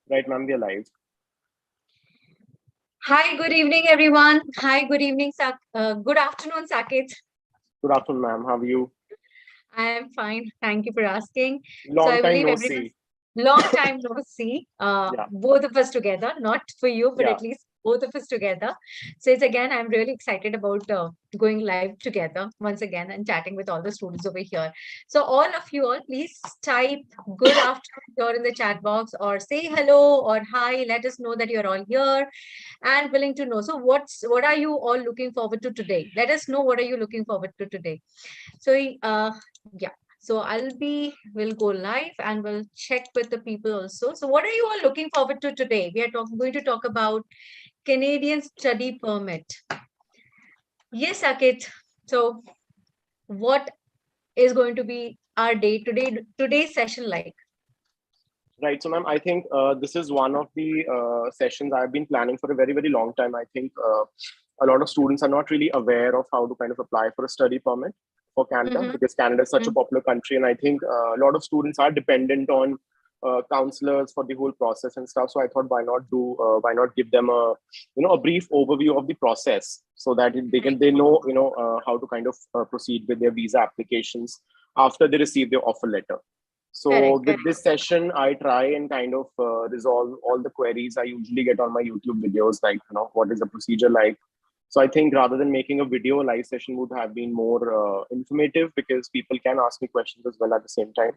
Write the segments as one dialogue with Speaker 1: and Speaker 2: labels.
Speaker 1: Right, ma'am, we are live.
Speaker 2: Hi, good evening, everyone. Hi, good evening, good afternoon, Saket.
Speaker 1: Good afternoon, ma'am. How are you?
Speaker 2: I am fine. Thank you for asking. So
Speaker 1: Long
Speaker 2: I
Speaker 1: time
Speaker 2: believe
Speaker 1: no
Speaker 2: everyone,
Speaker 1: see.
Speaker 2: long time no see,
Speaker 1: Yeah,
Speaker 2: both of us together, not for you, but
Speaker 1: yeah.
Speaker 2: at least both of us together. So it's again, I'm really excited about going live together once again and chatting with all the students over here. So all of you all, please type good afternoon here in the chat box or say hello or hi. Let us know that you're all here and willing to know. So what are you all looking forward to today? Let us know what are you looking forward to today. So yeah. So we'll go live and we'll check with the people also. So what are you all looking forward to today? We are going to talk about Canadian study permit. Yes, Akit. So what is going to be our day today's session like?
Speaker 1: Right. So, ma'am, I think this is one of the sessions I've been planning for a very, very long time. I think a lot of students are not really aware of how to kind of apply for a study permit for Canada because Canada is such a popular country. And I think a lot of students are dependent on counselors for the whole process and stuff. So I thought, why not give them a brief overview of the process so that they know, how to kind of proceed with their visa applications after they receive their offer letter. So
Speaker 2: Correct.
Speaker 1: with this session, I try and kind of resolve all the queries I usually get on my YouTube videos, like, what is the procedure like? So I think rather than making a video, a live session would have been more informative because people can ask me questions as well at the same time.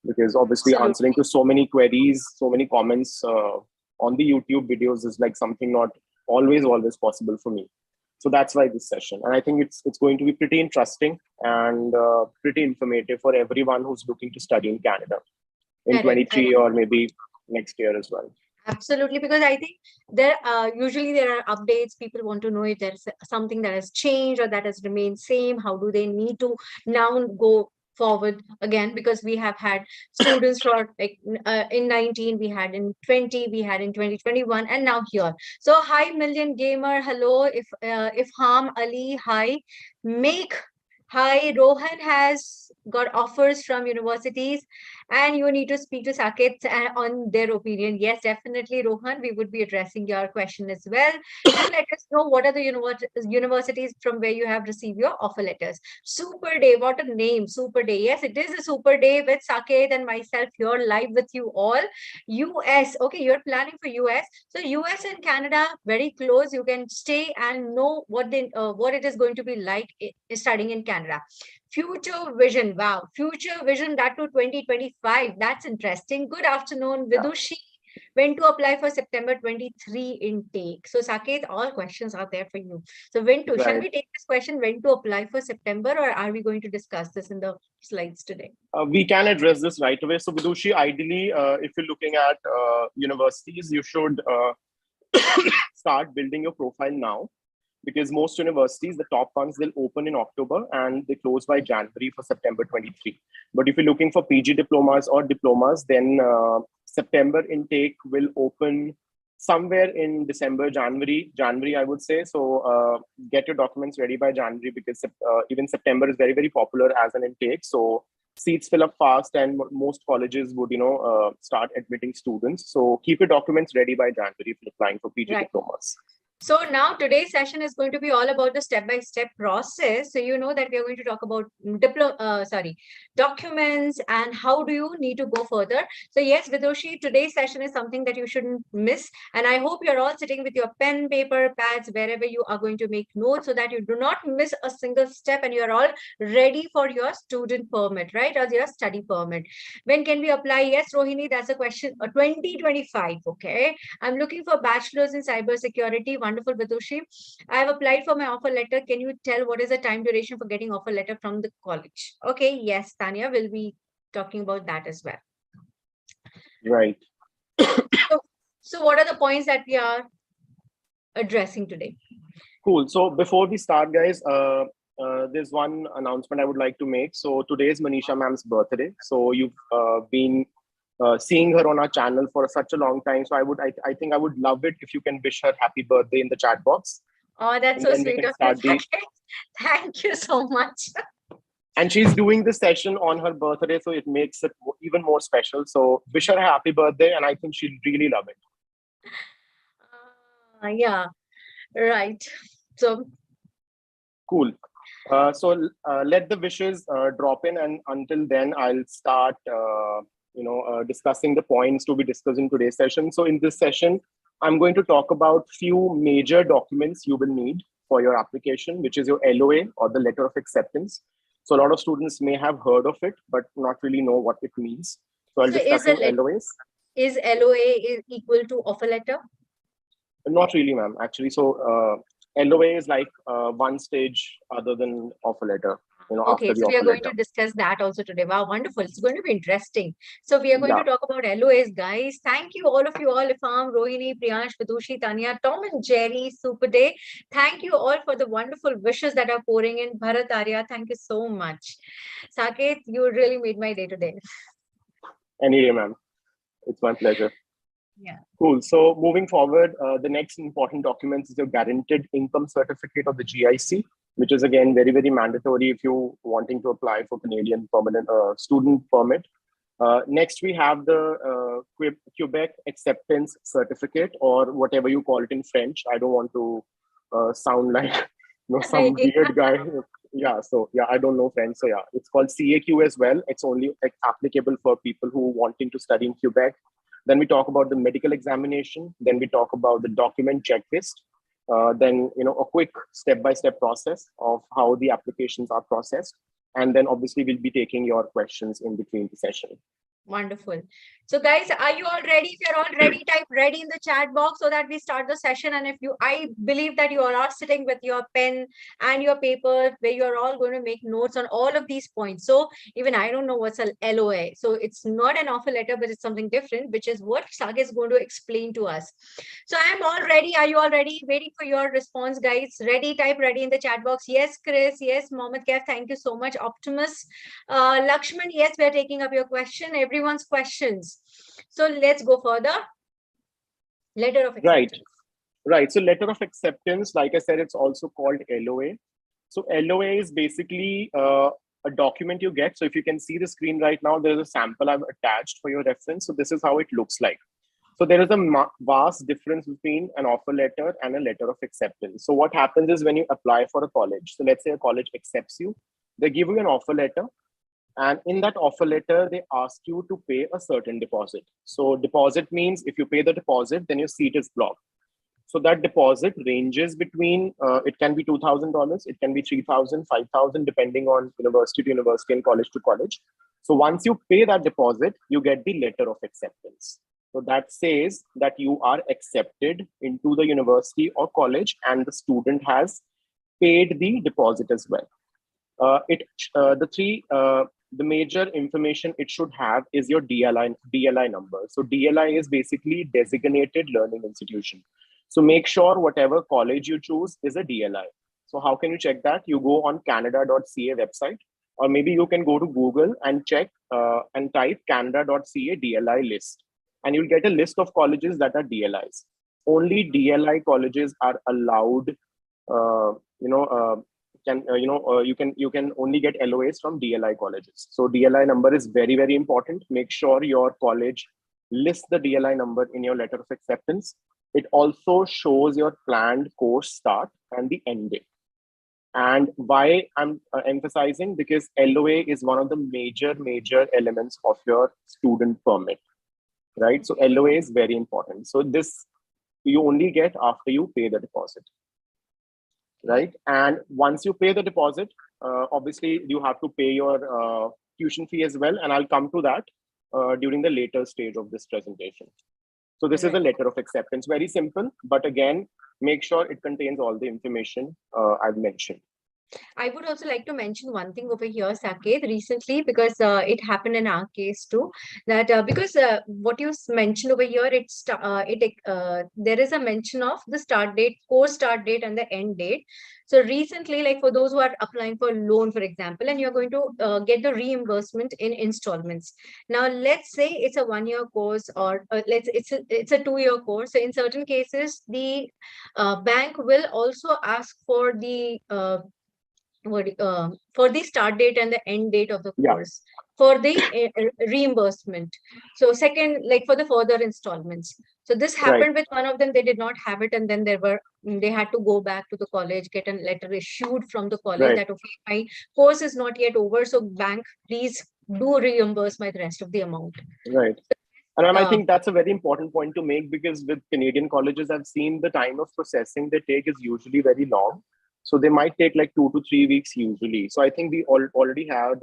Speaker 1: Because obviously answering
Speaker 2: Absolutely.
Speaker 1: to so many queries, so many comments on the YouTube videos is like something not always possible for me. So that's why this session, and I think it's going to be pretty interesting and pretty informative for everyone who's looking to study in Canada in
Speaker 2: Correct.
Speaker 1: 23 or maybe next year as well.
Speaker 2: Absolutely, because I think there usually there are updates. People want to know if there's something that has changed or that has remained same. How do they need to now go forward again? Because we have had students for like in 19, we had in 20, we had in 2021, and now here. So hi, Million Gamer. Hello, if Ham Ali. Hi, make. Hi, Rohan has got offers from universities and you need to speak to Saket on their opinion. Yes, definitely, Rohan. We would be addressing your question as well. Do let us know what are the universities from where you have received your offer letters. Super Day, what a name, Super Day. Yes, it is a super day with Saket and myself here live with you all. US, okay, you're planning for US. So US and Canada, very close. You can stay and know what it is going to be like studying in Canada. Future vision. Wow. Future vision that to 2025. That's interesting. Good afternoon,
Speaker 1: Yeah.
Speaker 2: Vidushi. When to apply for September 23 intake? So, Saket, all questions are there for you. So, shall
Speaker 1: Right.
Speaker 2: we take this question, when to apply for September, or are we going to discuss this in the slides today?
Speaker 1: We can address this right away. So, Vidushi, ideally, if you're looking at universities, you should start building your profile now because most universities, the top ones, they'll open in October and they close by January for September 23. But if you're looking for PG diplomas or diplomas, then September intake will open somewhere in December, January, I would say. So get your documents ready by January because even September is very, very popular as an intake. So seats fill up fast and most colleges would, start admitting students. So keep your documents ready by January if you're applying for PG diplomas.
Speaker 2: So now today's session is going to be all about the step-by-step process. So you know that we are going to talk about documents and how do you need to go further. So yes, Vidoshi, today's session is something that you shouldn't miss. And I hope you're all sitting with your pen, paper, pads, wherever you are going to make notes so that you do not miss a single step and you're all ready for your student permit, right? Or your study permit. When can we apply? Yes, Rohini, that's a question. 2025, okay? I'm looking for bachelor's in cybersecurity. Wonderful, Vidushi. I have applied for my offer letter. Can you tell what is the time duration for getting offer letter from the college? Okay, yes, Tanya will be talking about that as well.
Speaker 1: Right.
Speaker 2: So what are the points that we are addressing today?
Speaker 1: Cool. So before we start, guys, there's one announcement I would like to make. So today is Manisha ma'am's birthday. So you've been seeing her on our channel for such a long time. So I think I would love it if you can wish her happy birthday in the chat box.
Speaker 2: Oh, that's
Speaker 1: And
Speaker 2: so
Speaker 1: then we
Speaker 2: sweet
Speaker 1: can
Speaker 2: of you.
Speaker 1: start the
Speaker 2: Thank you so much.
Speaker 1: And she's doing this session on her birthday, so it makes it even more special. So wish her a happy birthday, and I think she'll really love it.
Speaker 2: Yeah, right. So
Speaker 1: Cool. Let the wishes drop in, and until then, I'll start, discussing the points to be discussed in today's session. So in this session, I'm going to talk about few major documents you will need for your application, which is your LOA or the letter of acceptance. So a lot of students may have heard of it, but not really know what it means. So I'll
Speaker 2: so
Speaker 1: discussing LOAs.
Speaker 2: is LOA is equal to offer letter?
Speaker 1: Not really, ma'am. Actually, so LOA is like one stage other than offer letter.
Speaker 2: Okay,
Speaker 1: After the
Speaker 2: so we are
Speaker 1: offer
Speaker 2: going to
Speaker 1: letter.
Speaker 2: discuss that also today. Wow, wonderful. It's going to be interesting. So we are going
Speaker 1: Yeah.
Speaker 2: to talk about LOAs, guys. Thank you, all of you all, Ifam, Rohini, Priyansh, Vidushi, Tanya, Tom and Jerry, Super Day. Thank you all for the wonderful wishes that are pouring in. Bharat Arya, thank you so much. Saket, you really made my day today.
Speaker 1: Any day, ma'am. It's my pleasure.
Speaker 2: Yeah.
Speaker 1: Cool. So moving forward, the next important document is your guaranteed income certificate of the GIC, which is again very, very mandatory if you wanting to apply for Canadian permanent student permit. Next, we have the Quebec acceptance certificate, or whatever you call it in French. I don't want to sound like some weird guy. Yeah, so yeah, I don't know French. So yeah, it's called CAQ as well. It's only applicable for people who wanting to study in Quebec. Then we talk about the medical examination. Then we talk about the document checklist. Then a quick step-by-step process of how the applications are processed. And then obviously we'll be taking your questions in between the session.
Speaker 2: Wonderful. So guys, are you all ready? If you're all ready, type ready in the chat box so that we start the session. And I believe that you all are sitting with your pen and your paper where you're all going to make notes on all of these points. So even I don't know what's a LOA. So it's not an offer letter, but it's something different, which is what Saga is going to explain to us. So I'm all ready. Are you all ready? Waiting for your response, guys. Ready, type ready in the chat box. Yes, Chris. Yes, Mohammed Kaif. Thank you so much. Optimus. Lakshman, yes, we're taking up your question. Everyone's questions. So let's go further. Letter of acceptance.
Speaker 1: Right. So letter of acceptance, like I said, it's also called LOA. So LOA is basically a document you get. So if you can see the screen right now, there's a sample I've attached for your reference. So this is how it looks like. So there is a vast difference between an offer letter and a letter of acceptance. So what happens is when you apply for a college, so let's say a college accepts you, they give you an offer letter. And in that offer letter, they ask you to pay a certain deposit. So deposit means if you pay the deposit, then your seat is blocked. So that deposit ranges between, it can be $2,000, it can be $3,000, $5,000, depending on university to university and college to college. So once you pay that deposit, you get the letter of acceptance. So that says that you are accepted into the university or college and the student has paid the deposit as well. The major information it should have is your DLI number. So DLI is basically designated learning institution. So make sure whatever college you choose is a DLI. So how can you check that? You go on canada.ca website, or maybe you can go to Google and check and type canada.ca DLI list. And you'll get a list of colleges that are DLIs. Only DLI colleges are allowed, you can only get LOAs from DLI colleges. So DLI number is very, very important. Make sure your college lists the DLI number in your letter of acceptance. It also shows your planned course start and the end date. And why I'm emphasizing, because LOA is one of the major elements of your student permit, right? So LOA is very important. So this you only get after you pay the deposit. Right. And once you pay the deposit, obviously you have to pay your tuition fee as well. And I'll come to that during the later stage of this presentation. So this is a letter of acceptance, very simple, but again, make sure it contains all the information I've mentioned.
Speaker 2: I would also like to mention one thing over here, Saket, recently, because it happened in our case too, that because what you mentioned over here, there is a mention of the start date, course start date and the end date. So recently, like for those who are applying for loan, for example, and you're going to get the reimbursement in installments. Now, let's say it's a 1-year course, or it's a 2-year course. So in certain cases, the bank will also ask for the for the start date and the end date of the
Speaker 1: Yeah,
Speaker 2: course for the reimbursement. So second, like for the further installments. So this
Speaker 1: right.
Speaker 2: happened with one of them, they did not have it, and then they had to go back to the college, get a letter issued from the college
Speaker 1: Right.
Speaker 2: that okay, my course is not yet over, so bank, please do reimburse my the rest of the amount.
Speaker 1: Right. And I
Speaker 2: uh,
Speaker 1: think that's a very important point to make, because with Canadian colleges, I've seen the time of processing they take is usually very long. So they might take like 2 to 3 weeks usually. So I think we already had,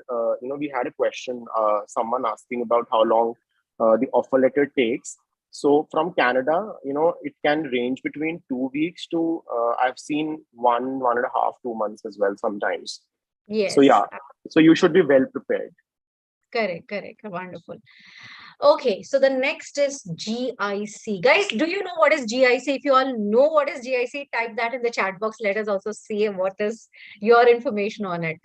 Speaker 1: we had a question, someone asking about how long the offer letter takes. So from Canada, it can range between 2 weeks to, I've seen 1.5, 2 months as well sometimes. So
Speaker 2: yes,
Speaker 1: yeah, so you should be well prepared.
Speaker 2: correct, wonderful. Okay, so the next is GIC. Guys, do you know what is GIC? If you all know what is GIC, type that in the chat box. Let us also see what is your information on it.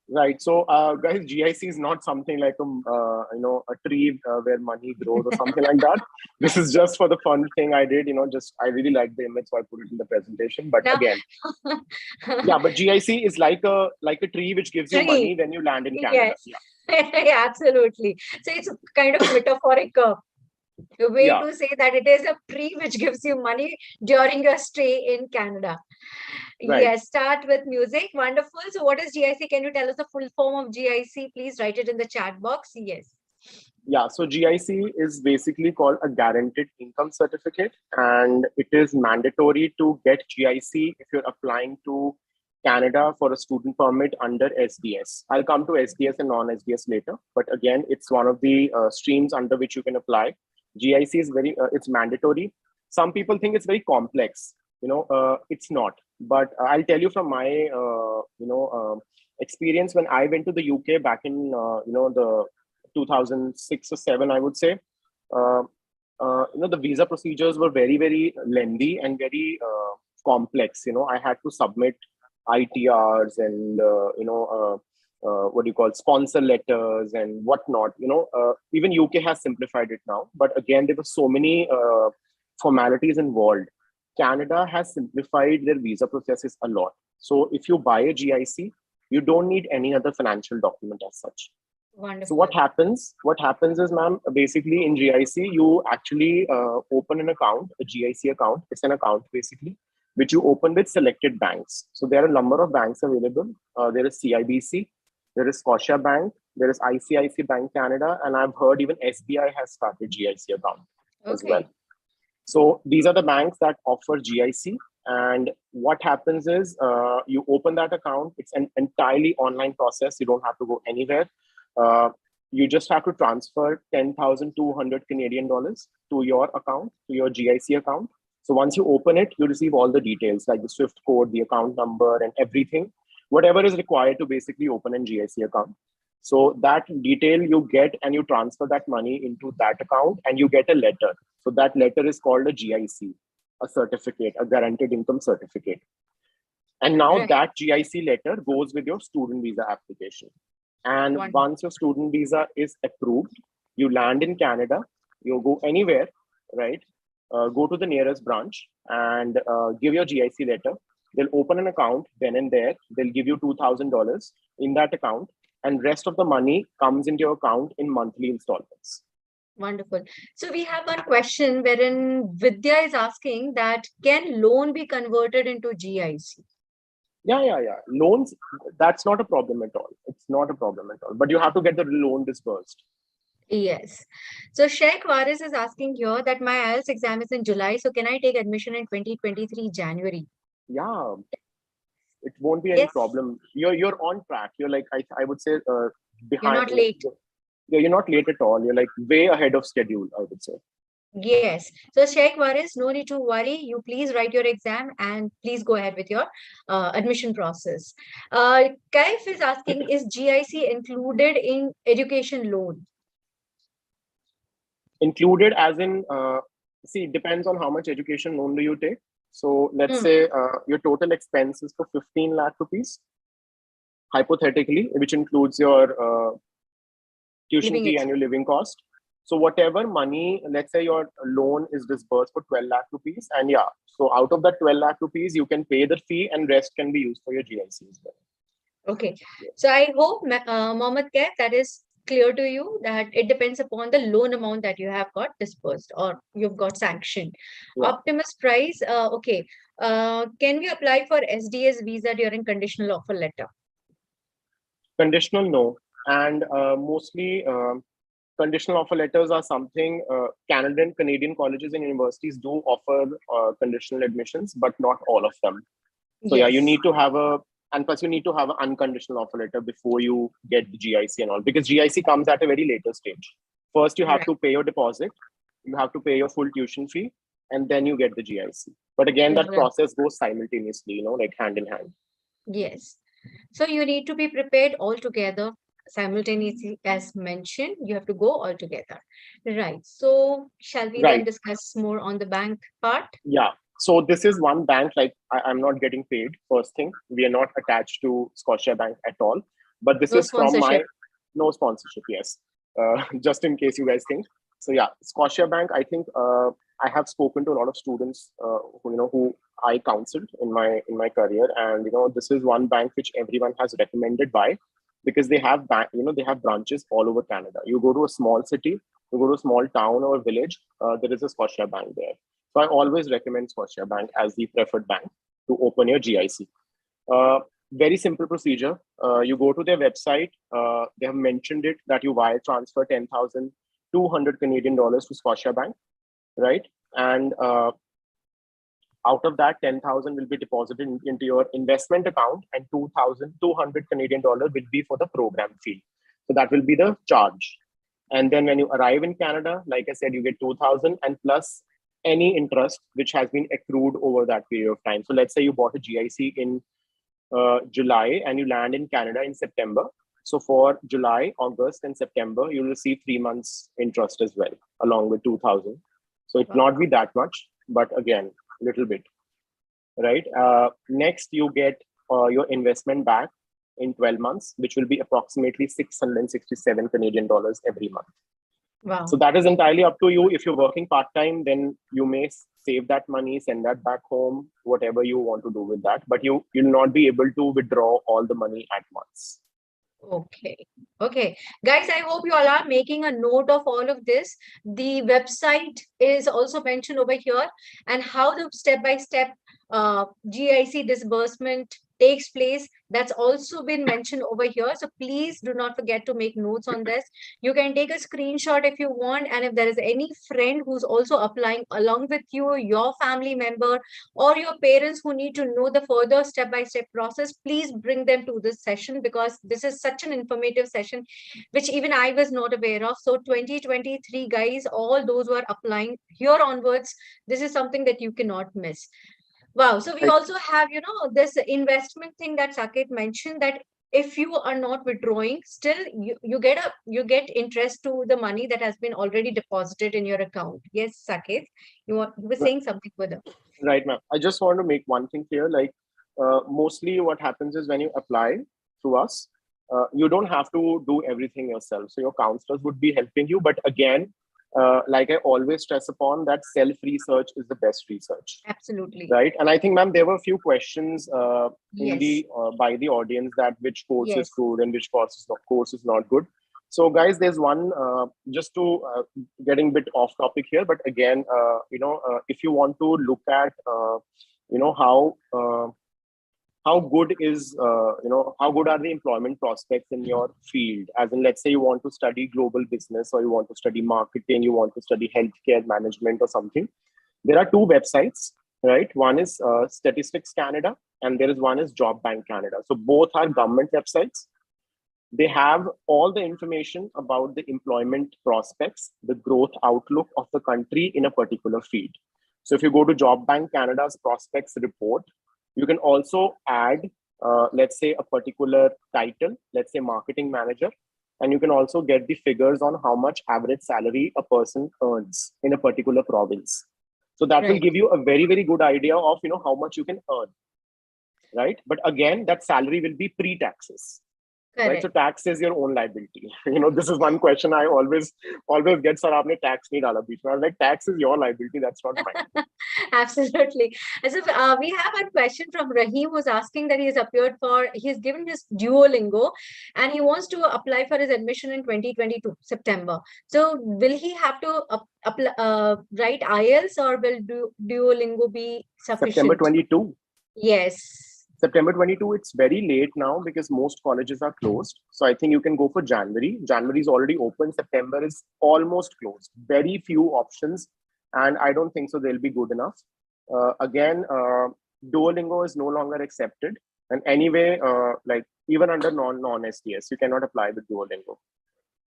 Speaker 1: Right. So, guys, GIC is not something like a tree where money grows or something like that. This is just for the fun thing I did. Just I really like the image, so I put it in the presentation. But
Speaker 2: Now,
Speaker 1: again, yeah. But GIC is like a tree which gives you
Speaker 2: tree.
Speaker 1: money when you land in Canada.
Speaker 2: Yes,
Speaker 1: Yeah.
Speaker 2: yeah, absolutely. So it's a kind of metaphoric way
Speaker 1: Yeah.
Speaker 2: to say that it is a tree which gives you money during your stay in Canada.
Speaker 1: Right.
Speaker 2: Yes, start with music. Wonderful. So what is GIC? Can you tell us the full form of GIC? Please write it in the chat box. Yes.
Speaker 1: Yeah, so GIC is basically called a guaranteed income certificate, and it is mandatory to get GIC if you're applying to Canada for a student permit under SDS. I'll come to SDS and non-SDS later, but again, it's one of the streams under which you can apply. GIC is it's mandatory. Some people think it's very complex. It's not. But I'll tell you from my, experience when I went to the UK back in, the 2006 or 7, I would say. Uh, the visa procedures were very, very lengthy and very complex. I had to submit ITRs and what do you call sponsor letters and whatnot. Even UK has simplified it now, but again, there were so many formalities involved. Canada has simplified their visa processes a lot. So if you buy a GIC, you don't need any other financial document as such. So
Speaker 2: Wonderful.
Speaker 1: what happens? What happens is, ma'am, basically in GIC, you actually open an account, a GIC account. It's an account basically, which you open with selected banks. So there are a number of banks available. There is CIBC, there is Scotia Bank, there is ICICI Bank Canada, and I've heard even SBI has started GIC account as well.
Speaker 2: Okay.
Speaker 1: So these are the banks that offer GIC. And what happens is you open that account. It's an entirely online process. You don't have to go anywhere. You just have to transfer 10,200 Canadian dollars to your account, to your GIC account. So once you open it, you receive all the details like the SWIFT code, the account number, and everything, whatever is required to basically open an GIC account. So that detail you get and you transfer that money into that account and you get a letter. So that letter is called a GIC, a certificate, a guaranteed income certificate. And now
Speaker 2: Right.
Speaker 1: that GIC letter goes with your student visa application. And
Speaker 2: Wonderful.
Speaker 1: once your student visa is approved, you land in Canada, you go anywhere, right? Go to the nearest branch and give your GIC letter. They'll open an account then and there. They'll give you $2,000 in that account, and rest of the money comes into your account in monthly installments.
Speaker 2: Wonderful. So we have one question wherein Vidya is asking that can loan be converted into GIC?
Speaker 1: Yeah. Loans, that's not a problem at all. It's not a problem at all. But you have to get the loan disbursed.
Speaker 2: Yes. So Sheikh Waris is asking here that my IELTS exam is in July. So can I take admission in 2023 January?
Speaker 1: Yeah, it won't be any
Speaker 2: Yes.
Speaker 1: problem. You're on track. You're like, I would say
Speaker 2: You're
Speaker 1: behind.
Speaker 2: not late.
Speaker 1: You're not late at all. You're like way ahead of schedule, I would say.
Speaker 2: Yes. So Sheikh Waris, no need to worry. You please write your exam and please go ahead with your admission process. Kaif is asking, is GIC included in education loan?
Speaker 1: Included as in, see, it depends on how much education loan do you take. So let's
Speaker 2: Hmm.
Speaker 1: say your total expense is for 15 lakh rupees, hypothetically, which includes your tuition
Speaker 2: Living
Speaker 1: fee and your living cost. So whatever money, let's say your loan is disbursed for 12 lakh rupees. And yeah, so out of that 12 lakh rupees, you can pay the fee and rest can be used for your GIC as well.
Speaker 2: Okay. So I hope, Mohammed Kaif, that is clear to you that it depends upon the loan amount that you have got disbursed or you've got sanctioned.
Speaker 1: Yeah.
Speaker 2: Optimus price, okay. Can we apply for SDS visa during conditional offer letter?
Speaker 1: Conditional, no. And mostly conditional offer letters are something Canadian colleges and universities do offer conditional admissions, but not all of them. So yeah, you
Speaker 2: Yes.
Speaker 1: need to have and plus you need to have an unconditional offer letter before you get the GIC and all, because GIC comes at a very later stage. First, you have
Speaker 2: Right.
Speaker 1: to pay your deposit, you have to pay your full tuition fee, and then you get the GIC. But again, that
Speaker 2: Right.
Speaker 1: process goes simultaneously, like hand in hand.
Speaker 2: Yes. So you need to be prepared all together simultaneously, as mentioned. You have to go all together. Right. So shall we then
Speaker 1: Right.
Speaker 2: discuss more on the bank part?
Speaker 1: Yeah. So this is one bank, like I'm not getting paid. First thing, we are not attached to Scotiabank at all. But this
Speaker 2: No
Speaker 1: is from
Speaker 2: sponsorship.
Speaker 1: my no sponsorship. Yes, just in case you guys think. So yeah, Scotiabank. I think I have spoken to a lot of students who I counseled in my career, and this is one bank which everyone has recommended. Why? Because they have they have branches all over Canada. You go to a small city, you go to a small town or village, there is a Scotiabank there. So I always recommend Scotiabank as the preferred bank to open your GIC. Uh, Very simple procedure. You go to their website. They have mentioned it that you wire transfer 10,200 Canadian dollars to Scotiabank, right? And out of that, 10,000 will be deposited into your investment account, and 2,200 Canadian dollars will be for the program fee. So that will be the charge. And then when you arrive in Canada, like I said, you get 2,000 and plus any interest which has been accrued over that period of time. So let's say you bought a GIC in July and you land in Canada in September. So for July, August, and September, you'll receive 3 months interest as well, along with 2,000. So it not be that much, but again, a little bit, right? Next, you get your investment back in 12 months, which will be approximately 667 Canadian dollars every month.
Speaker 2: Wow.
Speaker 1: So that is entirely up to you. If you're working part-time, then you may save that money, send that back home, whatever you want to do with that. But you'll not be able to withdraw all the money at once.
Speaker 2: Okay. Okay. Guys, I hope you all are making a note of all of this. The website is also mentioned over here, and how the step-by-step GIC disbursement takes place. That's also been mentioned over here. So please do not forget to make notes on this. You can take a screenshot if you want. And if there is any friend who's also applying along with you, your family member, or your parents who need to know the further step-by-step process, please bring them to this session, because this is such an informative session, which even I was not aware of. So 2023, guys, all those who are applying here onwards, this is something that you cannot miss. Wow. So we
Speaker 1: Right.
Speaker 2: also have, this investment thing that Saket mentioned, that if you are not withdrawing, still you get interest to the money that has been already deposited in your account. Yes, Saket, you were saying something further.
Speaker 1: Right, ma'am. I just want to make one thing clear. Like, mostly what happens is when you apply through us, you don't have to do everything yourself. So your counselors would be helping you. But again, like I always stress upon, that self-research is the best research.
Speaker 2: Absolutely.
Speaker 1: Right. And I think, ma'am, there were a few questions in
Speaker 2: Yes.
Speaker 1: the by the audience, that which course is
Speaker 2: Yes.
Speaker 1: good and which course is not good. So, guys, there's one just to getting a bit off topic here, but again, if you want to look at, how good is, how good are the employment prospects in your field? As in, let's say you want to study global business, or you want to study marketing, you want to study healthcare management or something. There are two websites, right? One is Statistics Canada, and there is one is Job Bank Canada. So both are government websites. They have all the information about the employment prospects, the growth outlook of the country in a particular field. So if you go to Job Bank Canada's prospects report, you can also add, let's say, a particular title, let's say marketing manager, and you can also get the figures on how much average salary a person earns in a particular province. So that will
Speaker 2: Right.
Speaker 1: give you a very, very good idea of how much you can earn, right? But again, that salary will be pre-taxes. right? So
Speaker 2: Correct.
Speaker 1: tax is your own liability. This is one question I always get, sir, aapne tax nahi dala beech mein. I was like, tax is your liability, that's not mine.
Speaker 2: Absolutely. So we have a question from Rahim who's asking that he's given his Duolingo and he wants to apply for his admission in 2022 September. So will he have to write IELTS or will Duolingo be
Speaker 1: September
Speaker 2: sufficient?
Speaker 1: 22.
Speaker 2: Yes.
Speaker 1: September 22, it's very late now because most colleges are closed. So I think you can go for January. January is already open. September is almost closed. Very few options. And I don't think so they'll be good enough. Again, Duolingo is no longer accepted. And anyway, like even under non-SDS, you cannot apply with Duolingo.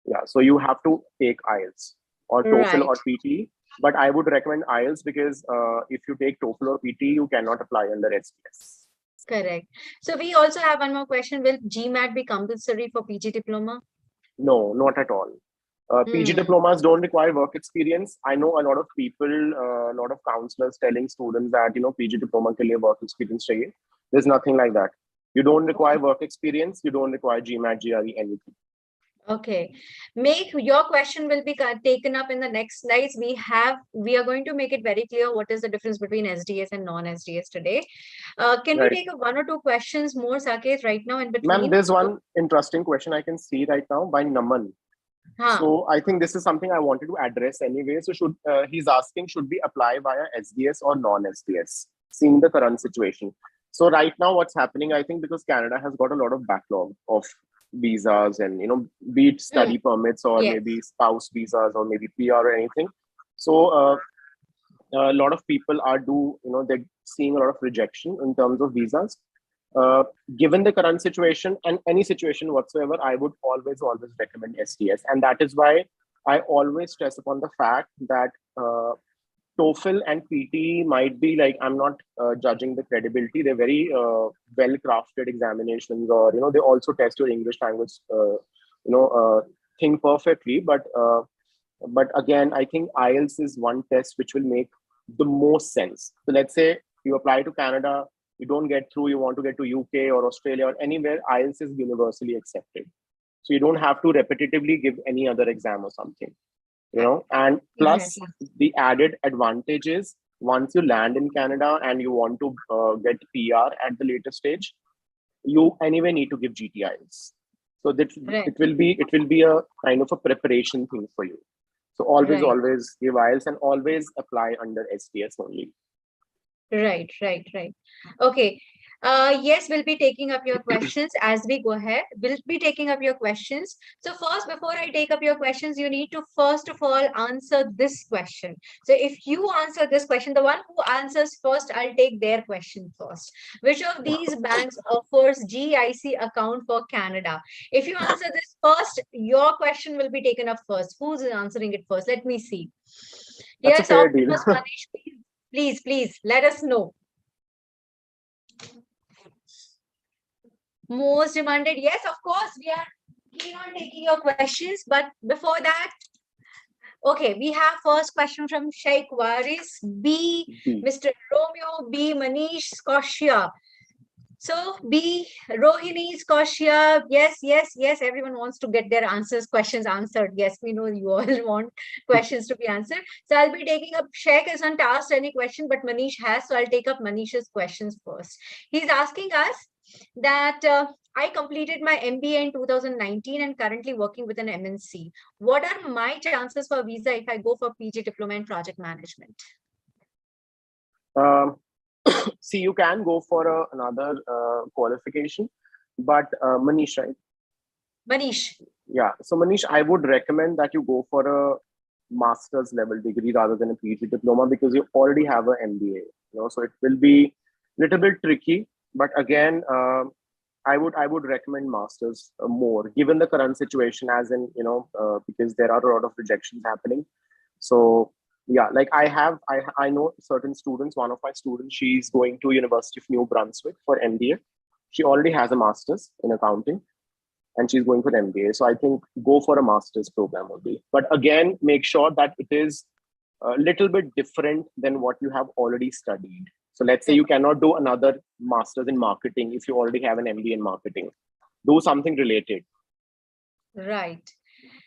Speaker 1: Yeah, so you have to take IELTS or TOEFL or
Speaker 2: Right.
Speaker 1: PT. But I would recommend IELTS because if you take TOEFL or PT, you cannot apply under SDS.
Speaker 2: Correct. So we also have one more question. Will GMAT be compulsory for PG diploma?
Speaker 1: No, not at all. PG
Speaker 2: Hmm.
Speaker 1: diplomas don't require work experience. I know a lot of people, a lot of counselors telling students that, PG diploma ke liye work experience chahiye. There's nothing like that. You don't require work experience. You don't require GMAT, GRE, anything.
Speaker 2: Okay. Your question will be taken up in the next slides. We are going to make it very clear what is the difference between SDS and non-SDS today. Can we
Speaker 1: Right.
Speaker 2: take one or two questions more, Saket, right now in
Speaker 1: Ma'am,
Speaker 2: between?
Speaker 1: there's one interesting question I can see right now by Naman.
Speaker 2: Huh.
Speaker 1: So I think this is something I wanted to address anyway. So he's asking, should we apply via SDS or non-SDS, seeing the current situation? So right now, what's happening, I think, because Canada has got a lot of backlog of visas and, be it study permits or
Speaker 2: Yes.
Speaker 1: maybe spouse visas or maybe PR or anything. So a lot of people they're seeing a lot of rejection in terms of visas. Given the current situation and any situation whatsoever, I would always recommend SDS. And that is why I always stress upon the fact that TOEFL and PT might be like, I'm not judging the credibility. They're very well-crafted examinations, or, they also test your English language, thing perfectly. But again, I think IELTS is one test which will make the most sense. So let's say you apply to Canada, you don't get through, you want to get to UK or Australia or anywhere, IELTS is universally accepted. So you don't have to repetitively give any other exam or something, and plus
Speaker 2: Exactly.
Speaker 1: the added advantage is once you land in Canada and you want to get PR at the later stage, you anyway need to give GTIs. So that
Speaker 2: Right.
Speaker 1: it will be a kind of a preparation thing for you. So always,
Speaker 2: Right.
Speaker 1: always give IELTS and always apply under SDS only.
Speaker 2: Right. Okay. Yes, we'll be taking up your questions as we go ahead. We'll be taking up your questions. So first, before I take up your questions, you need to first of all answer this question. So if you answer this question, the one who answers first, I'll take their question first. Which of these banks offers GIC account for Canada? If you answer this first, your question will be taken up first. Who's answering it first? Let me see.
Speaker 1: That's a
Speaker 2: Yes,
Speaker 1: fair deal.
Speaker 2: Optimus Manish, please, let us know. Most demanded. Yes, of course, we are keen on taking your questions. But before that, okay, we have first question from Sheikh Waris, B, Mr. Romeo, B, Manish, Scotia. So B, Rohini, Scotia. Yes. Everyone wants to get their questions answered. Yes, we know you all want questions to be answered. So I'll be taking up, Sheikh hasn't asked any question, but Manish has. So I'll take up Manish's questions first. He's asking us that I completed my MBA in 2019 and currently working with an MNC. What are my chances for visa if I go for PG diploma in project management?
Speaker 1: See, you can go for another qualification, but Manish, right?
Speaker 2: Manish.
Speaker 1: Yeah. So Manish, I would recommend that you go for a master's level degree rather than a PG diploma because you already have an MBA. So it will be a little bit tricky. But again, I would recommend masters more given the current situation, as in because there are a lot of rejections happening. So yeah, like I know certain students. One of my students, she's going to University of New Brunswick for MBA. She already has a master's in accounting, and she's going for MBA. So I think go for a master's program only. But again, make sure that it is a little bit different than what you have already studied. So let's say you cannot do another master's in marketing if you already have an MBA in marketing. do something related.
Speaker 2: Right.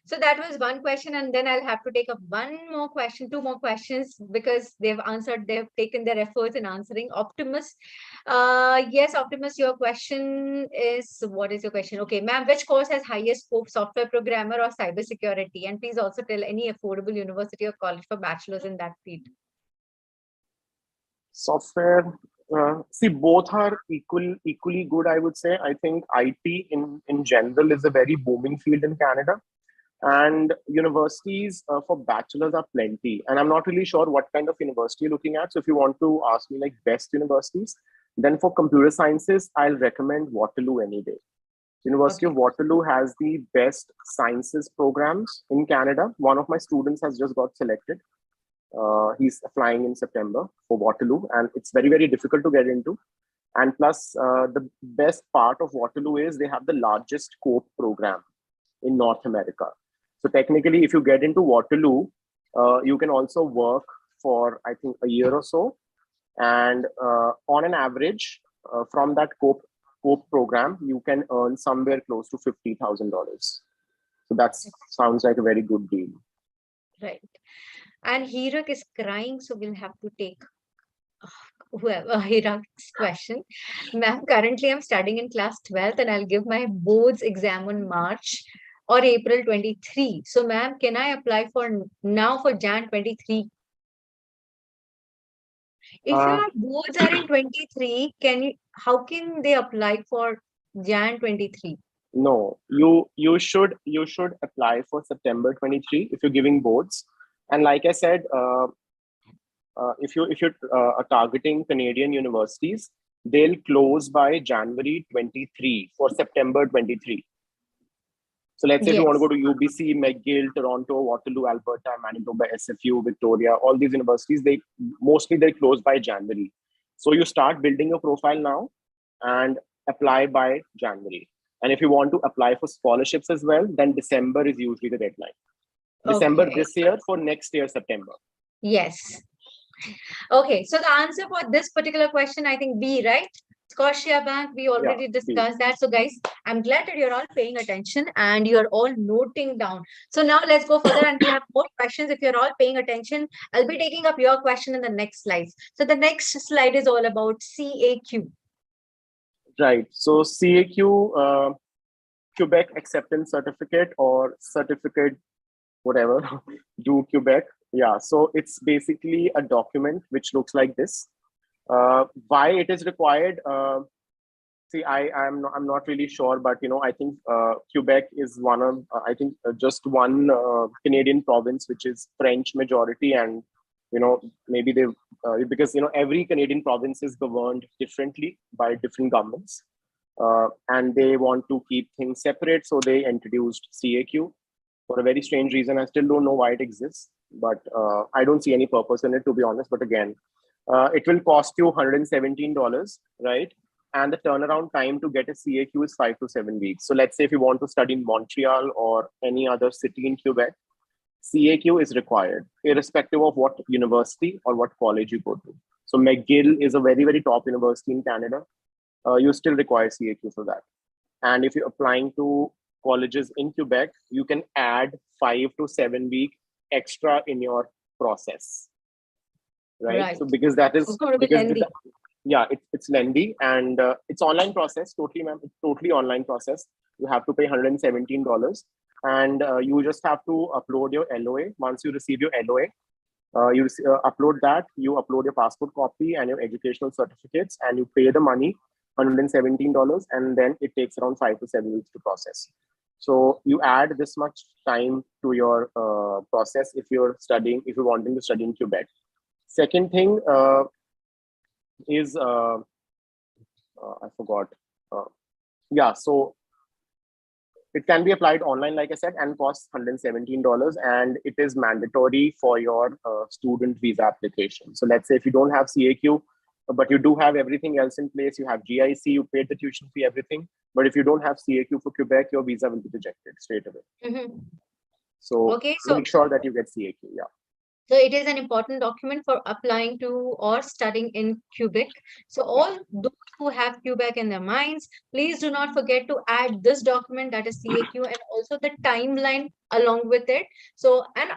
Speaker 2: So that was one question, and then I'll have to take up one more question, two more questions, because they've taken their efforts in answering. Optimus, yes, Optimus, your question is, what is your question? Okay, ma'am, which course has highest scope, software programmer or cybersecurity? And please also tell any affordable university or college for bachelor's in that field.
Speaker 1: Software, see, both are equally good, I would say. I think IT in general is a very booming field in Canada. And universities for bachelors are plenty. And I'm not really sure what kind of university you're looking at. So if you want to ask me like best universities, then for computer sciences, I'll recommend Waterloo any day. University of Waterloo has the best sciences programs in Canada. One of my students has just got selected. He's applying in September for Waterloo, and it's very, very difficult to get into. And plus, the best part of Waterloo is they have the largest COPE program in North America. So technically, if you get into Waterloo, you can also work for, I think, a year or so. And on an average, from that COPE program, you can earn somewhere close to $50,000. So that sounds like a very good deal.
Speaker 2: Right. And Hirak is crying, so we'll have to take whoever Hirak's question. Ma'am, currently I'm studying in class 12th and I'll give my boards exam on March or April 23. So ma'am, can I apply for now for Jan 23? If your boards are in 23, how can they apply for Jan 23?
Speaker 1: No, you should apply for September 23 if you're giving boards. And like I said, if you're targeting Canadian universities, they'll close by January 23 for September 23. So let's say if you want to go to UBC, McGill, Toronto, Waterloo, Alberta, Manitoba, SFU, Victoria, all these universities, they close by January. So you start building your profile now and apply by January. And if you want to apply for scholarships as well, then December is usually the deadline. December this year for next year, September.
Speaker 2: Yes. Okay, so the answer for this particular question, I think B, right? Scotia Bank, we already discussed that. So guys, I'm glad that you're all paying attention and you're all noting down. So now let's go further and we have more questions. If you're all paying attention, I'll be taking up your question in the next slides. So the next slide is all about CAQ.
Speaker 1: Right. So CAQ, Quebec Acceptance Certificate or Certificate, whatever, do Quebec. Yeah, so it's basically a document which looks like this. Why it is required? See, I'm not really sure, but I think Quebec is one of just one Canadian province which is French majority, and maybe they because every Canadian province is governed differently by different governments, and they want to keep things separate, so they introduced CAQ for a very strange reason. I still don't know why it exists, but I don't see any purpose in it, to be honest. But again, it will cost you $117, right? And the turnaround time to get a CAQ is 5 to 7 weeks. So let's say if you want to study in Montreal or any other city in Quebec, CAQ is required, irrespective of what university or what college you go to. So McGill is a very, very top university in Canada. You still require CAQ for that. And if you're applying to colleges in Quebec, you can add 5 to 7 week extra in your process. Right. So because that is it's lengthy and it's online process totally, ma'am. It's totally online process. You have to pay $117 and you just have to upload your LOA. Once you receive your LOA, you upload that. You upload your passport copy and your educational certificates, and you pay the money, $117, and then it takes around 5 to 7 weeks to process. So you add this much time to your process if you're wanting to study in Quebec. Second thing is, I forgot. So it can be applied online, like I said, and costs $117, and it is mandatory for your student visa application. So let's say if you don't have CAQ, but you do have everything else in place, you have GIC, you paid the tuition fee, everything. But if you don't have CAQ for Quebec, your visa will be rejected straight away. So make sure that you get CAQ. Yeah.
Speaker 2: So it is an important document for applying to or studying in Quebec. So all those who have Quebec in their minds, please do not forget to add this document, that is CAQ, and also the timeline along with it. So an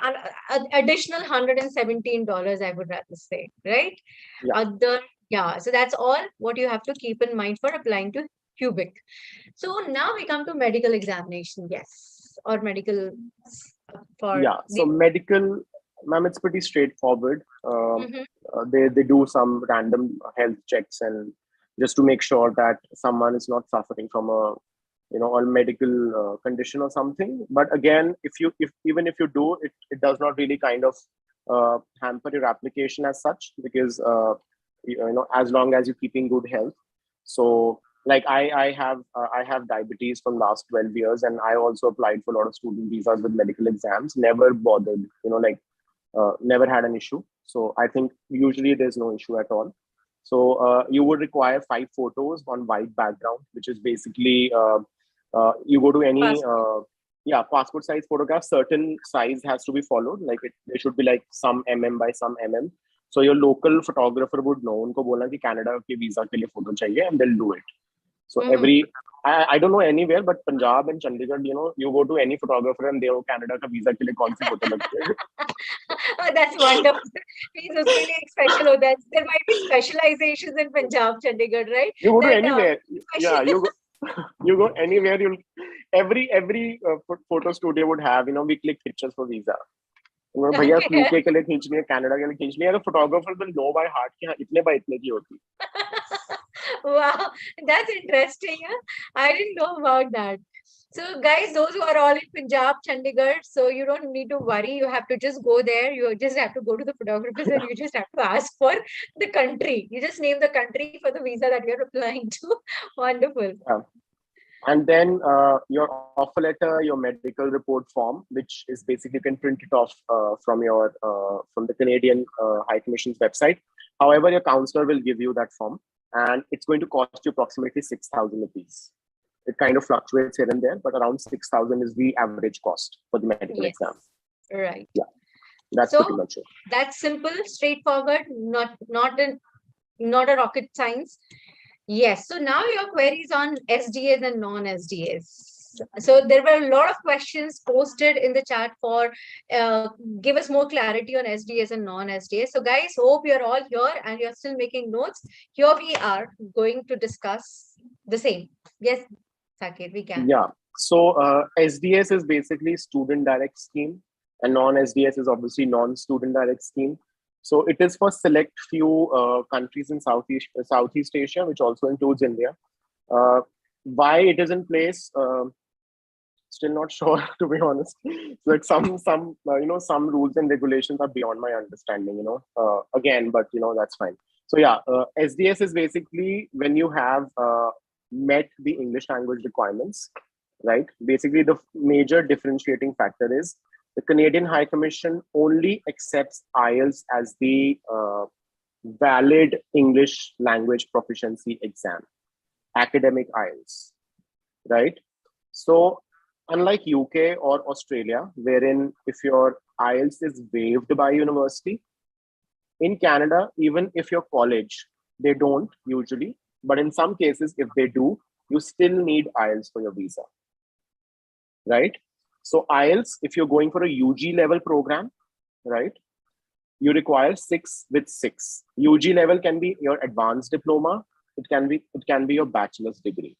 Speaker 2: additional $117, I would rather say, right?
Speaker 1: Yeah.
Speaker 2: Yeah, so that's all what you have to keep in mind for applying to Quebec. So now we come to medical examination, yes, or medical for
Speaker 1: Yeah. So
Speaker 2: the.
Speaker 1: medical, ma'am, it's pretty straightforward.
Speaker 2: Mhm.
Speaker 1: They do some random health checks and just to make sure that someone is not suffering from a a medical condition or something. But again, if even if you do it, it does not really kind of hamper your application as such, because as long as you're keeping good health. So like I have diabetes from last 12 years, and I also applied for a lot of student visas with medical exams, never bothered, never had an issue. So I think usually there's no issue at all. So you would require 5 photos on white background, which is basically you go to any
Speaker 2: Passport.
Speaker 1: passport size photograph. Certain size has to be followed. Like they should be like some by some So your local photographer would know. उनको बोलना कि Canada के visa के लिए photo चाहिए, and they'll do it. So
Speaker 2: Mhm.
Speaker 1: I don't know anywhere, but Punjab and Chandigarh, you go to any photographer and they हो Canada का visa के लिए कौन सी photo लगती है.
Speaker 2: Oh, that's wonderful. Please, उसके लिए एक special होता है. There might be specializations in Punjab, Chandigarh, right?
Speaker 1: You go to
Speaker 2: That
Speaker 1: anywhere. Yeah,
Speaker 2: special.
Speaker 1: you go anywhere. You'll every photo studio would have, we click pictures for visa. भैया
Speaker 2: Okay.
Speaker 1: UK के लिए खींचनी है, Canada के लिए खींचनी है, तो photographer will know by heart कि हाँ इतने बाय इतने की होती.
Speaker 2: Wow, that's interesting. Huh? I didn't know about that. So, guys, those who are all in Punjab, Chandigarh, so you don't need to worry. You have to just go there. You just have to go to the photographers and you just have to ask for the country. You just name the country for the visa that you're applying to. Wonderful.
Speaker 1: Yeah. And then your offer letter, your medical report form, which is basically you can print it off from the Canadian High Commission's website. However, your counselor will give you that form, and it's going to cost you approximately 6,000 rupees. It kind of fluctuates here and there, but around 6,000 is the average cost for the medical
Speaker 2: Yes.
Speaker 1: exam.
Speaker 2: Right.
Speaker 1: Yeah, that's
Speaker 2: So
Speaker 1: pretty much it.
Speaker 2: that's simple, straightforward, not a rocket science. Yes. So now your queries on SDAs and non-SDAs. So there were a lot of questions posted in the chat for give us more clarity on SDAs and non-SDAs. So guys, hope you're all here and you're still making notes. Here we are going to discuss the same. Yes, Saket, we can.
Speaker 1: Yeah. So SDS is basically student direct scheme, and non-SDS is obviously non-student direct scheme. So it is for select few countries in Southeast Asia, which also includes India. Why it is in place? Still not sure, to be honest. Like some some rules and regulations are beyond my understanding. Again, but that's fine. So yeah, SDS is basically when you have met the English language requirements, right? Basically, the major differentiating factor is the Canadian High Commission only accepts IELTS as the valid English language proficiency exam, academic IELTS, right? So unlike UK or Australia, wherein if your IELTS is waived by university, in Canada, even if your college, they don't usually, but in some cases, if they do, you still need IELTS for your visa, right? So IELTS, if you're going for a UG level program, right, you require 6 with 6. UG level can be your advanced diploma. It can be your bachelor's degree,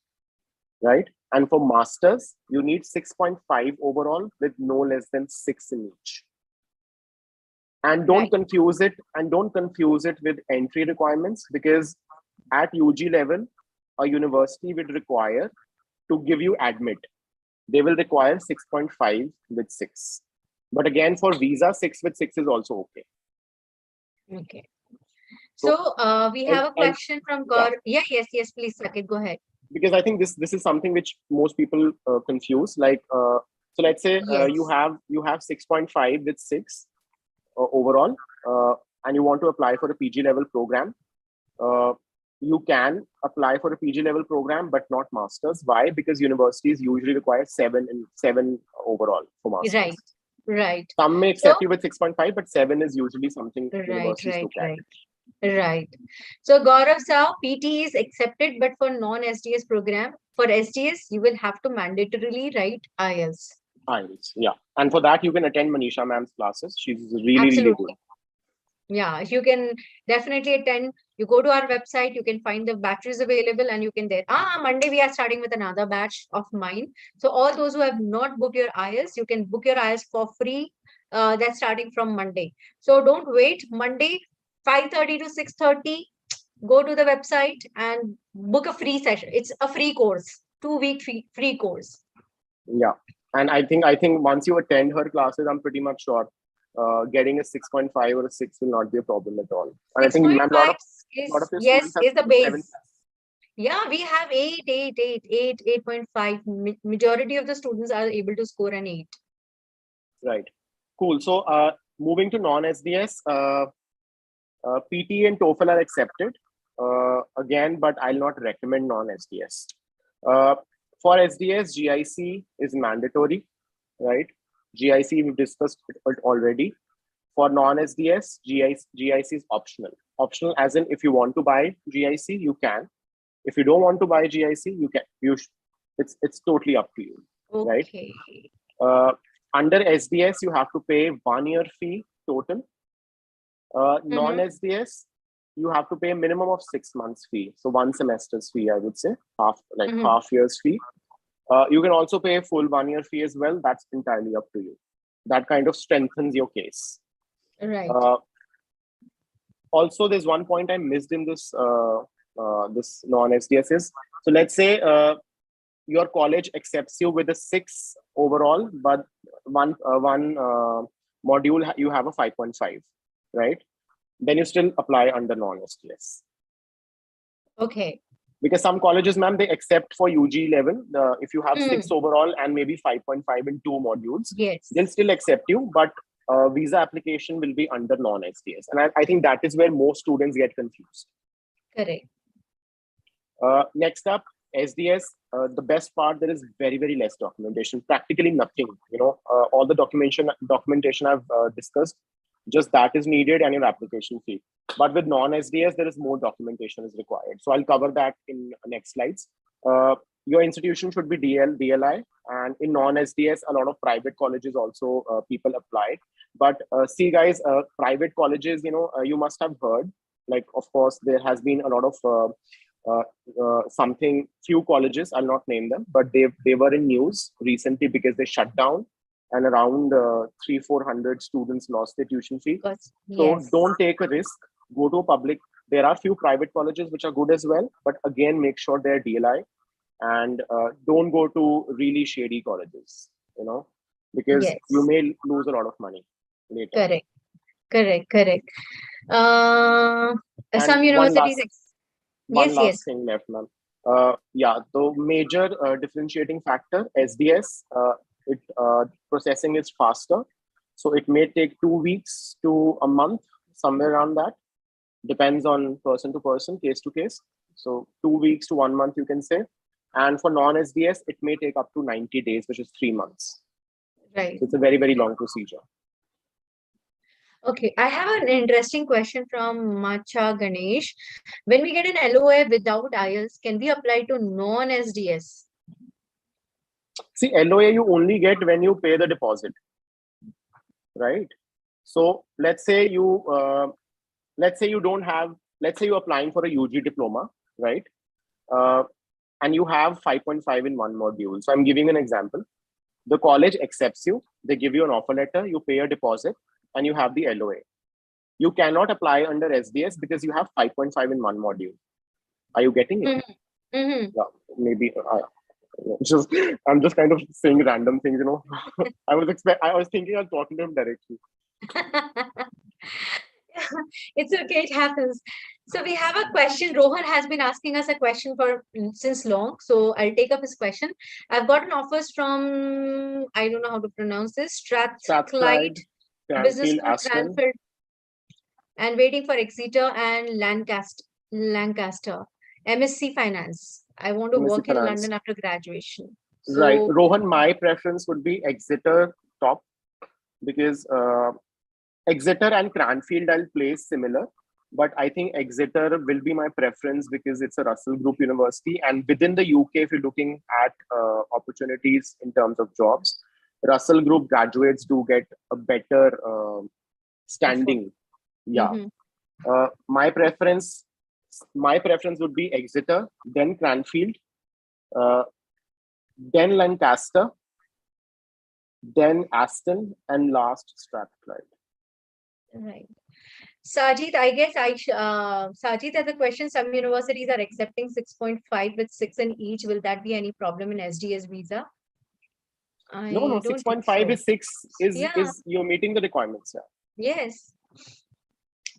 Speaker 1: right? And for masters, you need 6.5 overall with no less than 6 in each. And don't confuse it with entry requirements, because at UG level, a university would require to give you admit. They will require 6.5 with 6. But again, for visa, 6 with 6 is also okay.
Speaker 2: Okay. So we have a question from Gaur. Yeah, yes, please, Saket, go ahead.
Speaker 1: Because I think this is something which most people confuse. Like, so let's say you have 6.5 with 6 overall, and you want to apply for a PG level program. You can apply for a PG level program, but not masters. Why? Because universities usually require 7 overall for masters.
Speaker 2: Right. Right.
Speaker 1: Some may
Speaker 2: So,
Speaker 1: accept you with 6.5, but 7 is usually something universities look at.
Speaker 2: Right. So Gaurav Sao, PT is accepted, but for non-SDS program, for SDS, you will have to mandatorily write IELTS.
Speaker 1: IELTS, yeah. And for that, you can attend Manisha ma'am's classes. She's really, really good.
Speaker 2: Absolutely. Yeah, you can definitely attend. You go to our website, you can find the batches available and you can there. Monday we are starting with another batch of mine. So all those who have not booked your IELTS, you can book your IELTS for free. That's starting from Monday. So don't wait. Monday, 5:30 to 6:30, go to the website and book a free session. It's a free course, 2-week free course.
Speaker 1: Yeah. And I think once you attend her classes, I'm pretty much sure getting a 6.5 or a 6 will not be a problem at all. And I think a lot of your
Speaker 2: yes,
Speaker 1: students have
Speaker 2: is the base.
Speaker 1: 7+.
Speaker 2: Yeah, we have 8.5. Majority of the students are able to score an 8.
Speaker 1: Right. Cool. So moving to non-SDS, PT and TOEFL are accepted again, but I'll not recommend non-SDS. For SDS, GIC is mandatory, right? GIC, we've discussed it already. For non-SDS, GIC is optional. Optional as in if you want to buy GIC, you can. If you don't want to buy GIC, you can. It's totally up to you, right? Under SDS, you have to pay 1 year fee total. Non-SDS, you have to pay a minimum of 6 months fee. So 1 semester's fee, I would say, half year's fee. You can also pay a full 1 year fee as well. That's entirely up to you. That kind of strengthens your case.
Speaker 2: Right.
Speaker 1: Also, there's one point I missed in this this non-SDS is, so let's say your college accepts you with a 6 overall, but one module you have a 5.5, right? Then you still apply under non-SDS.
Speaker 2: Okay.
Speaker 1: Because some colleges, ma'am, they accept for UG level. If you have 6 overall and maybe 5.5 in 2 modules, they'll still accept you, but visa application will be under non-SDS. And I think that is where most students get confused.
Speaker 2: Correct.
Speaker 1: Next up, SDS, the best part, there is very, very less documentation, practically nothing. All the documentation I've discussed, just that is needed and your application fee. But with non-SDS, there is more documentation is required. So I'll cover that in next slides. Your institution should be DLI, and in non-SDS, a lot of private colleges also people apply. But see, guys, private colleges, you must have heard. Like, of course, there has been a lot of few colleges, I'll not name them, but they were in news recently because they shut down and around 300-400 students lost their tuition fee. So don't take a risk, go to a public. There are few private colleges which are good as well, but again, make sure they're DLI and don't go to really shady colleges, because you may lose a lot of money later.
Speaker 2: Correct. Some universities.
Speaker 1: One last thing left, ma'am. The major differentiating factor, SDS, processing is faster. So it may take 2 weeks to a month, somewhere around that. Depends on person to person, case to case. So 2 weeks to 1 month, you can say. And for non-SDS, it may take up to 90 days, which is 3 months.
Speaker 2: Right.
Speaker 1: So it's a very, very long procedure.
Speaker 2: Okay, I have an interesting question from Macha Ganesh. When we get an LOA without IELTS, can we apply to non-SDS?
Speaker 1: See, LOA you only get when you pay the deposit, right? So let's say you're applying for a UG diploma, right? And you have 5.5 in one module. So I'm giving an example. The college accepts you, they give you an offer letter, you pay a deposit, and you have the LOA. You cannot apply under SDS because you have 5.5 in one module. Are you getting it?
Speaker 2: Yeah,
Speaker 1: maybe. I'm just kind of saying random things, I was thinking of talking to him directly.
Speaker 2: It's okay, it happens. So we have a question. Rohan has been asking us a question since long. So I'll take up his question. I've gotten offers from, I don't know how to pronounce this, Strathclyde Business School, Cranfield, and waiting for Exeter and Lancaster. MSc Finance. I want to work in London after graduation.
Speaker 1: Right. Rohan, my preference would be Exeter top. because Exeter and Cranfield I'll place similar, but I think Exeter will be my preference because it's a Russell Group university. And within the UK, if you're looking at opportunities in terms of jobs, Russell Group graduates do get a better standing. Yeah. My preference would be Exeter, then Cranfield, then Lancaster, then Aston, and last Strathclyde.
Speaker 2: Right. Sajid, I guess Sajid has a question. Some universities are accepting 6.5 with 6 in each. Will that be any problem in SDS visa?
Speaker 1: No, 6.5 is 6 is you're meeting the requirements. Yeah.
Speaker 2: Yes.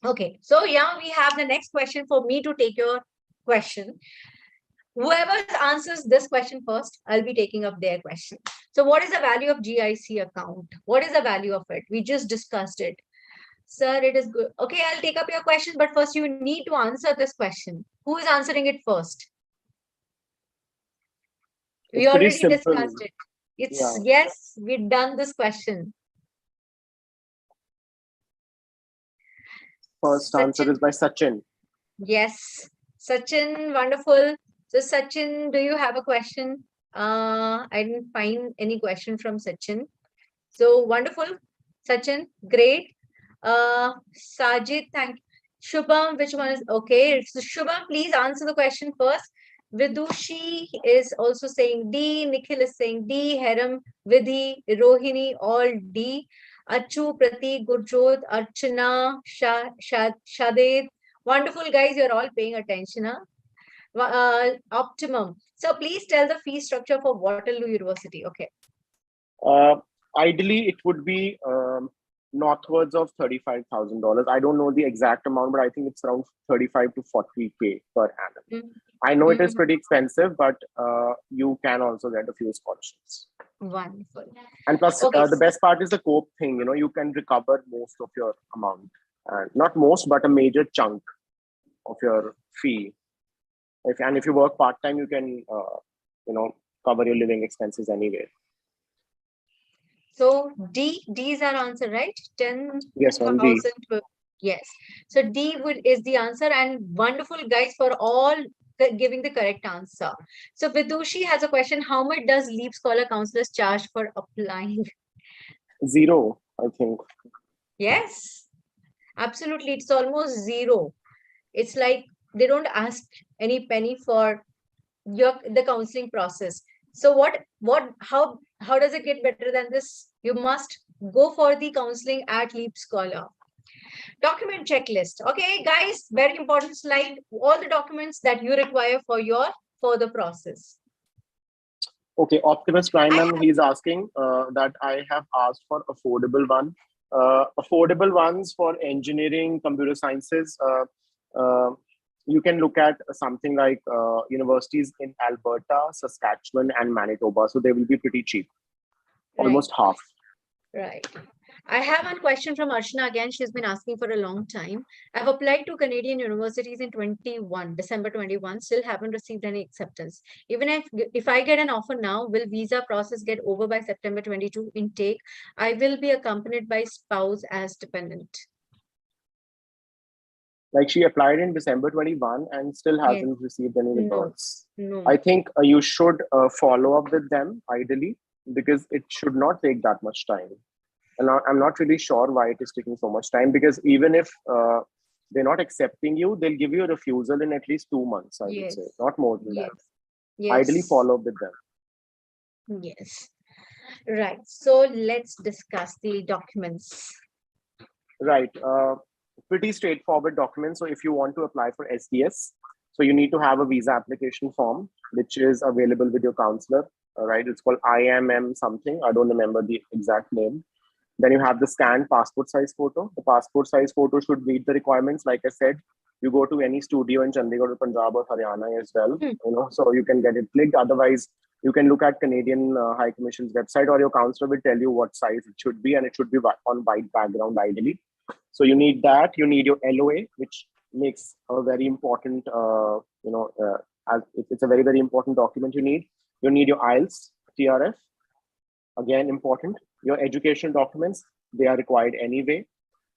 Speaker 2: Okay. So yeah, we have the next question for me to take your question. Whoever answers this question first, I'll be taking up their question. So what is the value of GIC account? What is the value of it? We just discussed it. Sir, it is good. Okay, I'll take up your question, but first you need to answer this question. Who is answering it first? We already discussed it. Yes, we've done this question.
Speaker 1: First answer is by Sachin.
Speaker 2: Yes, Sachin, wonderful. So Sachin, do you have a question? I didn't find any question from Sachin. So wonderful, Sachin, great. Sajid, thank you. Shubham, which one is okay? So Shubham, please answer the question first. Vidushi is also saying D. Nikhil is saying D. Haram, Vidhi, Rohini, all D. Achu, Pratik, Gurjot, Archana, Shaded. Wonderful, guys. You're all paying attention. Optimum. So please tell the fee structure for Waterloo University. Okay.
Speaker 1: Ideally, it would be northwards of $35,000. I don't know the exact amount, but I think it's around 35 to 40K per annum. I know it is pretty expensive, but you can also get a few scholarships.
Speaker 2: Wonderful.
Speaker 1: And plus, the best part is the COPE thing. You know, you can recover most of your amount. Not most, but a major chunk of your fee. If you work part-time, you can, cover your living expenses anyway.
Speaker 2: So D is our answer, right? 10,000.
Speaker 1: Yes, on D.
Speaker 2: Yes. So D is the answer, and wonderful, guys, for all giving the correct answer. So Vidushi has a question. How much does LeapScholar counselors charge for applying?
Speaker 1: 0, I think.
Speaker 2: Yes, absolutely. It's almost 0. It's like they don't ask any penny for the counseling process. So how does it get better than this? You must go for the counseling at LeapScholar. Document checklist. Okay, guys, very important slide. All the documents that you require for your further process.
Speaker 1: Okay, Optimus Prime, he's asking that I have asked for affordable one. Affordable ones for engineering, computer sciences. You can look at something like universities in Alberta, Saskatchewan, and Manitoba. So they will be pretty cheap, almost half.
Speaker 2: Right. I have one question from Archana again. She's been asking for a long time. I've applied to Canadian universities in December 21, still haven't received any acceptance. Even if I get an offer now, will visa process get over by September 22 intake? I will be accompanied by spouse as dependent.
Speaker 1: Like she applied in December 21 and still hasn't received any reports.
Speaker 2: No.
Speaker 1: I think you should follow up with them ideally, because it should not take that much time. And I'm not really sure why it is taking so much time, because even if they're not accepting you, they'll give you a refusal in at least 2 months, I would say, not more than that. Yes. Ideally follow up with them.
Speaker 2: Yes. Right. So let's discuss the documents.
Speaker 1: Right. Pretty straightforward documents. So if you want to apply for SDS, so you need to have a visa application form, which is available with your counselor, right? It's called IMM something. I don't remember the exact name. Then you have the scanned passport size photo. The passport size photo should meet the requirements. Like I said, you go to any studio in Chandigarh or Punjab or Haryana as well, so you can get it clicked. Otherwise, you can look at Canadian High Commission's website, or your counselor will tell you what size it should be, and it should be on white background ideally. So you need that. You need your LOA, which makes a very important, it's a very, very important document you need. You need your IELTS, TRF. again, important. Your education documents, they are required anyway.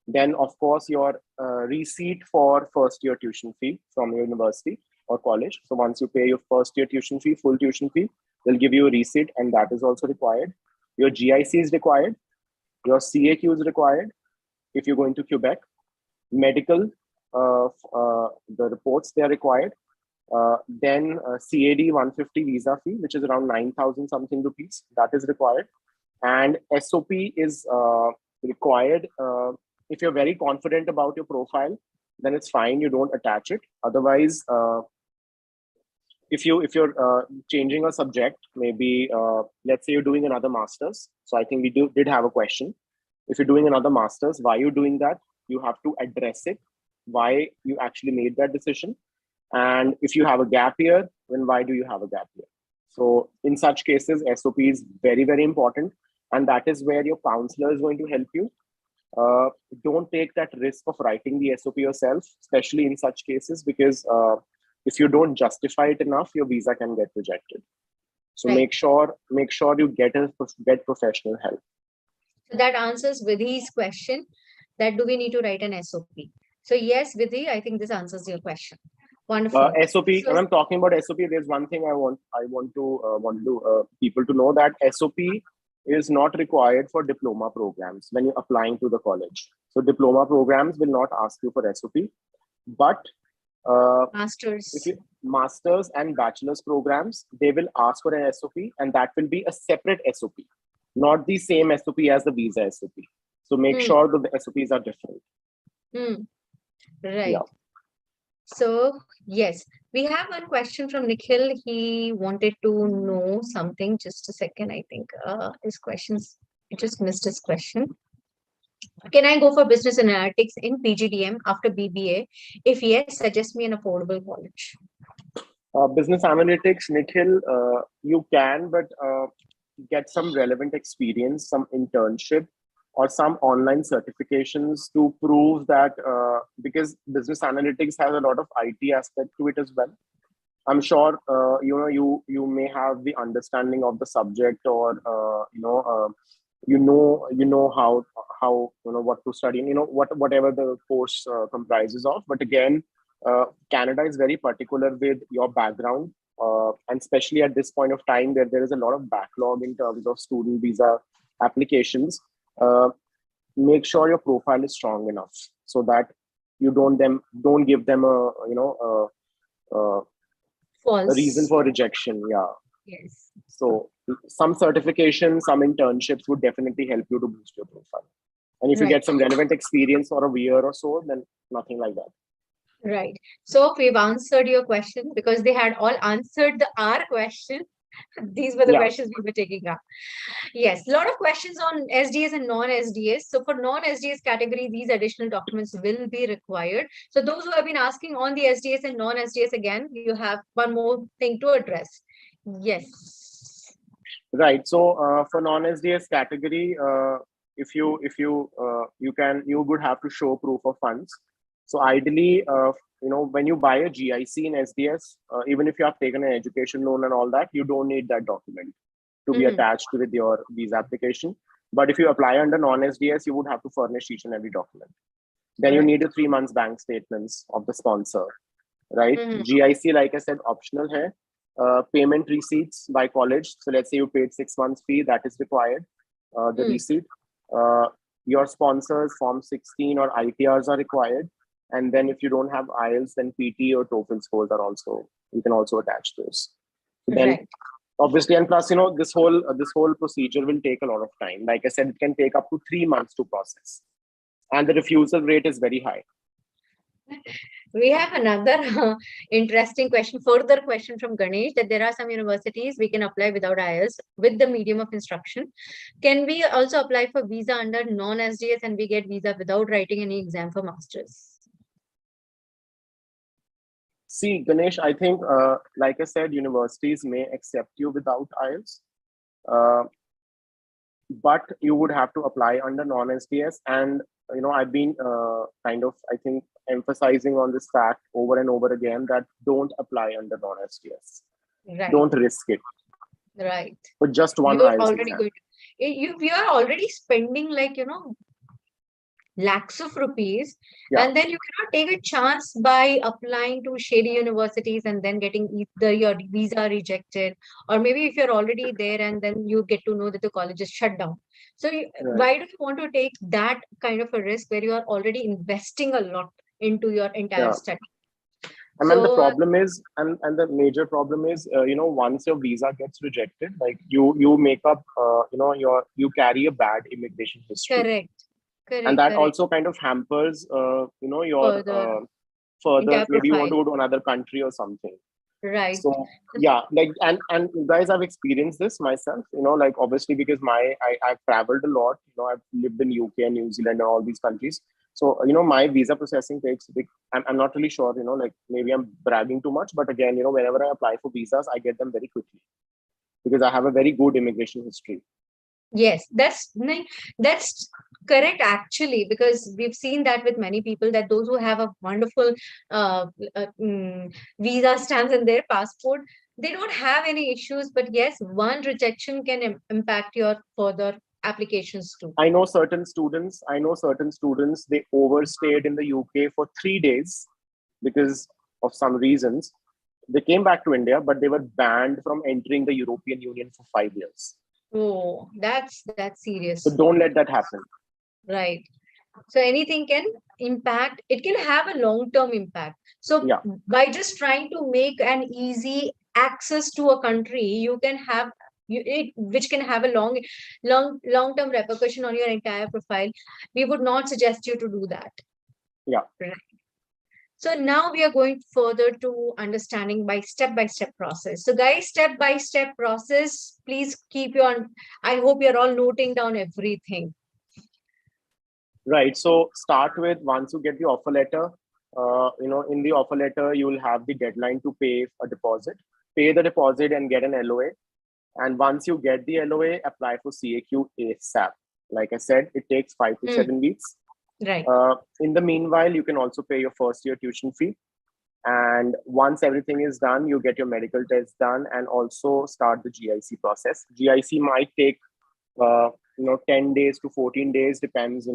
Speaker 1: Then, of course, your receipt for first year tuition fee from your university or college. So once you pay your first year tuition fee, full tuition fee, they'll give you a receipt, and that is also required. Your GIC is required. Your CAQ is required if you're going to Quebec. Medical, the reports, they are required. Then CAD 150 visa fee, which is around 9,000 something rupees, that is required. And SOP is required. If you're very confident about your profile, then it's fine, you don't attach it. Otherwise, if you're changing a subject, maybe let's say you're doing another master's. So I think we did have a question. If you're doing another master's, why you're doing that, you have to address it, why you actually made that decision. And if you have a gap year, then why do you have a gap year? So in such cases, SOP is very, very important. And that is where your counselor is going to help you. Don't take that risk of writing the SOP yourself, especially in such cases, because if you don't justify it enough, your visa can get rejected. So
Speaker 2: Right.
Speaker 1: make sure you get professional help.
Speaker 2: So that answers Vidhi's question, that do we need to write an SOP? So yes, Vidhi, I think this answers your question. Wonderful.
Speaker 1: SOP.
Speaker 2: So-
Speaker 1: when I'm talking about SOP, there's one thing I want people to know, that SOP is not required for diploma programs when you're applying to the college. So diploma programs will not ask you for SOP, but
Speaker 2: Masters.
Speaker 1: Masters and bachelor's programs, they will ask for an SOP, and that will be a separate SOP, not the same SOP as the visa SOP. So make sure that the SOPs are different.
Speaker 2: Right.
Speaker 1: Yeah.
Speaker 2: So yes, we have one question from Nikhil. He wanted to know something. Just a second, I think his questions, I just missed his question. Can I go for business analytics in PGDM after BBA? If yes, suggest me an affordable college.
Speaker 1: Business analytics, Nikhil, you can, but get some relevant experience, some internship, or some online certifications to prove that, because business analytics has a lot of IT aspect to it as well. I'm sure you may have the understanding of the subject, or you know how what to study, and whatever the course comprises of. But again, Canada is very particular with your background, and especially at this point of time, there is a lot of backlog in terms of student visa applications. Make sure your profile is strong enough so that you don't give them
Speaker 2: False.
Speaker 1: a reason for rejection. Yeah.
Speaker 2: Yes.
Speaker 1: So some certification, some internships would definitely help you to boost your profile. And if you get some relevant experience for a year or so, then nothing like that.
Speaker 2: Right. So we've answered your question, because they had all answered our question. These were the questions we were taking up. Yes, a lot of questions on SDS and non-SDS. So for non-SDS category, these additional documents will be required. So those who have been asking on the SDS and non-SDS, again, you have one more thing to address. Yes.
Speaker 1: Right. So for non-SDS category, if you would have to show proof of funds. So ideally, when you buy a GIC in SDS, even if you have taken an education loan and all that, you don't need that document to be attached with your visa application. But if you apply under non-SDS, you would have to furnish each and every document. Then you need a 3 months bank statements of the sponsor, right? GIC, like I said, optional hai. Payment receipts by college. So let's say you paid 6 months fee, that is required. The receipt. Your sponsors, Form 16 or ITRs are required. And then if you don't have IELTS, then PT or TOEFL scores are also, you can also attach those. So then obviously, and plus, this whole procedure will take a lot of time. Like I said, it can take up to 3 months to process. And the refusal rate is very high.
Speaker 2: We have another interesting question, further question from Ganesh, that there are some universities we can apply without IELTS with the medium of instruction. Can we also apply for visa under non-SDS and we get visa without writing any exam for masters?
Speaker 1: See, Ganesh, I think, like I said, universities may accept you without IELTS, but you would have to apply under non-SDS. And, I've been I think, emphasizing on this fact over and over again, that don't apply under non-SDS. Right. Don't risk it.
Speaker 2: Right.
Speaker 1: But just one IELTS
Speaker 2: already
Speaker 1: exam.
Speaker 2: good. if you are already spending like, lakhs of rupees,
Speaker 1: Yeah.
Speaker 2: and then you cannot take a chance by applying to shady universities and then getting either your visa rejected, or maybe if you're already there and then you get to know that the college is shut down. So
Speaker 1: Right.
Speaker 2: why do you want to take that kind of a risk where you are already investing a lot into your entire
Speaker 1: Yeah.
Speaker 2: study?
Speaker 1: And then the
Speaker 2: So
Speaker 1: problem is, and the major problem is, once your visa gets rejected, like you make up, you carry a bad immigration history,
Speaker 2: correct,
Speaker 1: and
Speaker 2: correct,
Speaker 1: that
Speaker 2: correct.
Speaker 1: also kind of hampers, your
Speaker 2: Further
Speaker 1: further.
Speaker 2: entire
Speaker 1: Maybe you want
Speaker 2: profile,
Speaker 1: to go to another country or something.
Speaker 2: right?
Speaker 1: So yeah, like and you guys, I've experienced this myself. Like obviously because I've traveled a lot. I've lived in UK and New Zealand and all these countries. So my visa processing takes big. I'm not really sure. Like maybe I'm bragging too much, but again, whenever I apply for visas, I get them very quickly because I have a very good immigration history.
Speaker 2: Yes, that's correct actually, because we've seen that with many people, that those who have a wonderful uh, uh, mm, visa stamps in their passport, they don't have any issues. But yes, one rejection can impact your further applications too.
Speaker 1: I know certain students, they overstayed in the UK for 3 days because of some reasons. They came back to India, but they were banned from entering the European Union for 5 years.
Speaker 2: Oh, that's
Speaker 1: So
Speaker 2: serious,
Speaker 1: don't let that happen.
Speaker 2: right? So anything can impact, it can have a long-term impact. So
Speaker 1: Yeah,
Speaker 2: by just trying to make an easy access to a country, you can have which can have a long-term repercussion on your entire profile. We would not suggest you to do that.
Speaker 1: yeah.
Speaker 2: Right. So now we are going further to understanding by step process. So guys, step-by-step process, please keep your, I hope you're all noting down everything.
Speaker 1: Right. So start with, once you get the offer letter, in the offer letter, you will have the deadline to pay a deposit. Pay the deposit and get an LOA. And once you get the LOA, apply for CAQ ASAP. Like I said, it takes 5 to 7 weeks.
Speaker 2: Right.
Speaker 1: In the meanwhile, you can also pay your first year tuition fee. And once everything is done, you get your medical test done and also start the GIC process. GIC might take 10 days to 14 days, depends.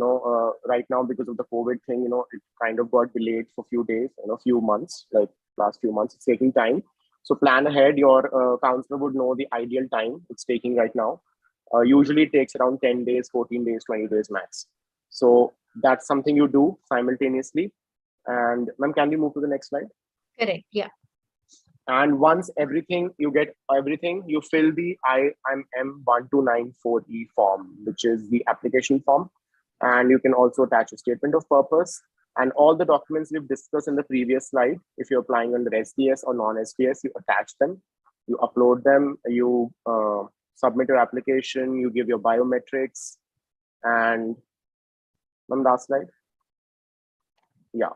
Speaker 1: Right now because of the COVID thing, it kind of got delayed for a few days, few months, like last few months. It's taking time. So plan ahead. Your counselor would know the ideal time it's taking right now. Usually it takes around 10 days, 14 days, 20 days max. So that's something you do simultaneously. And ma'am, can we move to the next slide?
Speaker 2: Correct. Yeah.
Speaker 1: And once you get everything, you fill the IMM 1294E form, which is the application form. And you can also attach a statement of purpose and all the documents we've discussed in the previous slide. If you're applying under SDS or non-SDS, you attach them, you upload them, you submit your application, you give your biometrics, and on last slide. Yeah,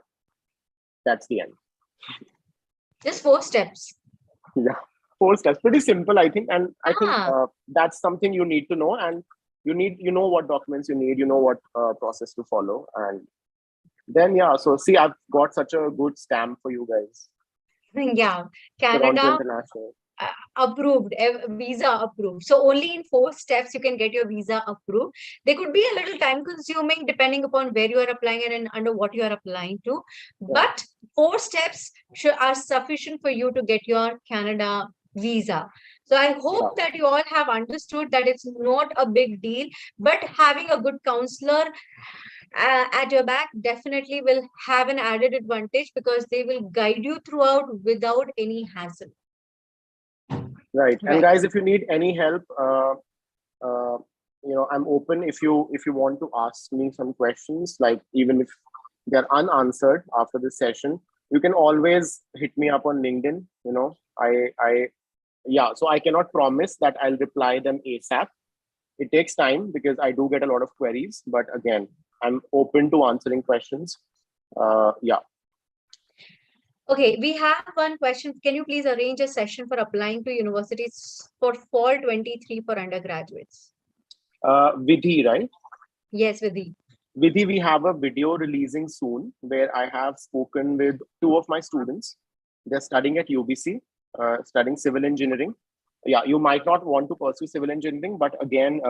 Speaker 1: that's the end.
Speaker 2: Just 4 steps.
Speaker 1: Yeah, 4 steps, pretty simple, I think. And I think that's something you need to know, and you know what documents you need, what process to follow. And then, yeah, so see, I've got such a good stamp for you guys.
Speaker 2: Yeah,
Speaker 1: Toronto
Speaker 2: Canada
Speaker 1: International.
Speaker 2: approved, visa approved. So only in 4 steps you can get your visa approved. They could be a little time consuming depending upon where you are applying and under what you are applying to.
Speaker 1: Yeah.
Speaker 2: But 4 steps are sufficient for you to get your Canada visa. So I hope that you all have understood that it's not a big deal, but having a good counselor at your back definitely will have an added advantage, because they will guide you throughout without any hassle.
Speaker 1: Right. And guys, if you need any help, I'm open. If you want to ask me some questions, like even if they're unanswered after this session, you can always hit me up on LinkedIn. So I cannot promise that I'll reply them ASAP. It takes time because I do get a lot of queries, but again, I'm open to answering questions. Yeah.
Speaker 2: Okay, we have one question. Can you please arrange a session for applying to universities for fall 23 for undergraduates?
Speaker 1: Vidhi, right?
Speaker 2: Yes, Vidhi.
Speaker 1: Vidhi, we have a video releasing soon where I have spoken with 2 of my students. They're studying at UBC, studying civil engineering. Yeah, you might not want to pursue civil engineering, but again,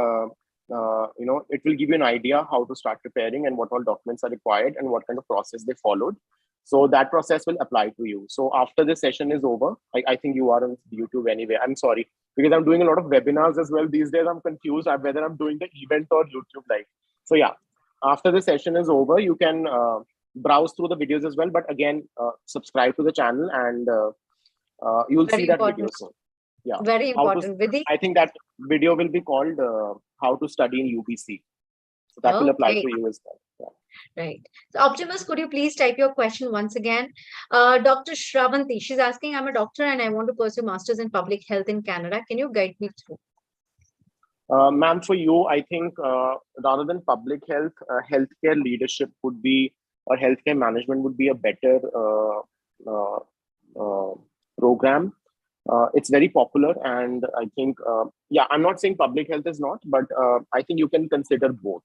Speaker 1: it will give you an idea how to start preparing and what all documents are required and what kind of process they followed. So that process will apply to you. So after this session is over, I think you are on YouTube anyway. I'm sorry, because I'm doing a lot of webinars as well these days. I'm confused whether I'm doing the event or YouTube live. So yeah, after the session is over, you can browse through the videos as well. But again, subscribe to the channel and you'll
Speaker 2: Very
Speaker 1: see that video
Speaker 2: important.
Speaker 1: soon. Yeah,
Speaker 2: Very
Speaker 1: how to.
Speaker 2: important. Vidhi.
Speaker 1: I think that video will be called "How to Study in UBC." So that will apply
Speaker 2: Okay.
Speaker 1: to you as well. Yeah.
Speaker 2: Right. So Optimus, could you please type your question once again? Dr. Shravanti, she's asking, I'm a doctor and I want to pursue Masters in Public Health in Canada. Can you guide me through?
Speaker 1: Ma'am, for you, I think rather than public health, healthcare leadership would be, or healthcare management would be a better uh, program. It's very popular, and I think, yeah, I'm not saying public health is not, but I think you can consider both,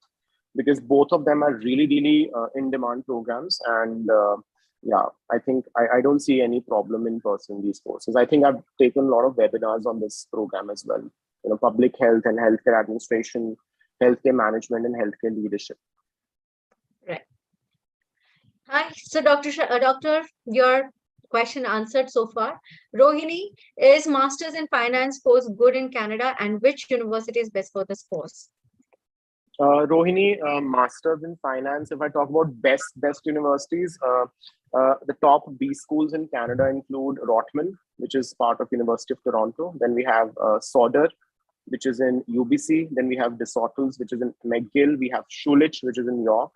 Speaker 1: because both of them are really, really in-demand programs. And yeah, I think I don't see any problem in pursuing these courses. I think I've taken a lot of webinars on this program as well. Public health and healthcare administration, healthcare management, and healthcare leadership.
Speaker 2: Right. Hi. So Doctor, your question answered so far. Rohini, is Masters in Finance course good in Canada, and which university is best for this course?
Speaker 1: Rohini, Masters in Finance, if I talk about best universities, the top B schools in Canada include Rotman, which is part of University of Toronto. Then we have Sauder, which is in UBC. Then we have DeSaules, which is in McGill. We have Schulich, which is in York.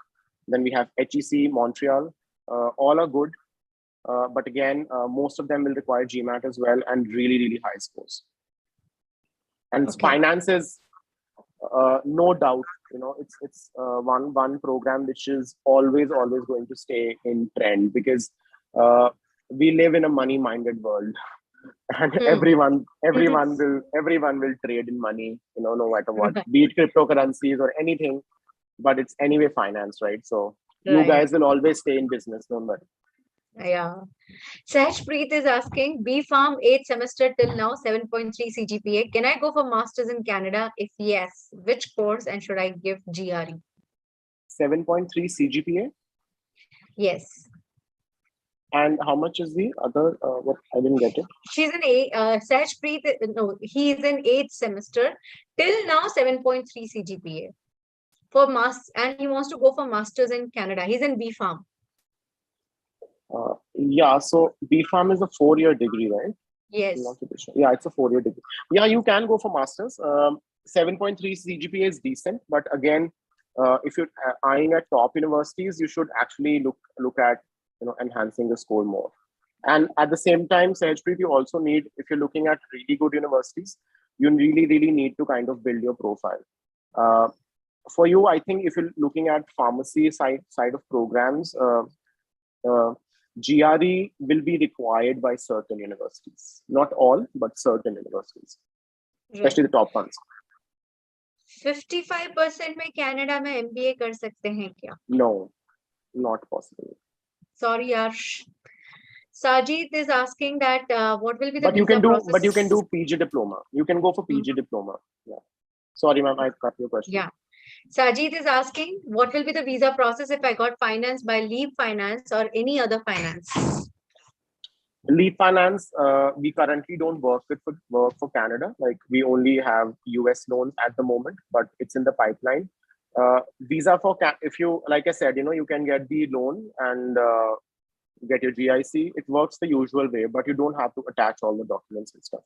Speaker 1: Then we have HEC, Montreal. All are good. But again, most of them will require GMAT as well and really, really high scores. And
Speaker 2: Okay.
Speaker 1: finance is no doubt, it's one program which is always going to stay in trend, because we live in a money-minded world. And everyone will trade in money, no matter what, be it cryptocurrencies or anything, but it's anyway finance, right? So you guys will always stay in business, don't worry.
Speaker 2: Yeah. Sahajpreet is asking, B Farm 8th semester till now 7.3 CGPA. Can I go for Masters in Canada? If yes, which course, and should I give GRE?
Speaker 1: 7.3 CGPA?
Speaker 2: Yes.
Speaker 1: And how much is the other? What, I didn't get it.
Speaker 2: She's in Sahajpreet, no, he's in 8th semester till now 7.3 CGPA for and he wants to go for Masters in Canada. He's in B Farm.
Speaker 1: Yeah, so B Farm is a 4-year degree, right?
Speaker 2: Yes.
Speaker 1: Yeah, it's a 4-year degree. Yeah, you can go for Masters. 7.3 CGPA is decent, but again, if you're eyeing at top universities, you should actually look at enhancing the score more. And at the same time, Sahajpreet, you also need, if you're looking at really good universities, you really, really need to kind of build your profile. For you, I think if you're looking at pharmacy side of programs, GRE will be required by certain universities. Not all, but certain universities, especially the top ones.
Speaker 2: 55% में Canada में MBA कर सकते हैं क्या?
Speaker 1: No, not possible.
Speaker 2: Sorry, Yash. Sajid is asking that what will be the
Speaker 1: but you can do
Speaker 2: process?
Speaker 1: But you can do PG diploma. You can go for PG diploma. Yeah. Sorry, ma'am, I cut your question.
Speaker 2: Yeah. Sajid is asking, what will be the visa process if I got financed by Leap Finance or any other finance?
Speaker 1: Leap Finance, we currently don't work for Canada. Like, we only have US loans at the moment, but it's in the pipeline. Visa for if you, like I said, you can get the loan and get your GIC. It works the usual way, but you don't have to attach all the documents and stuff.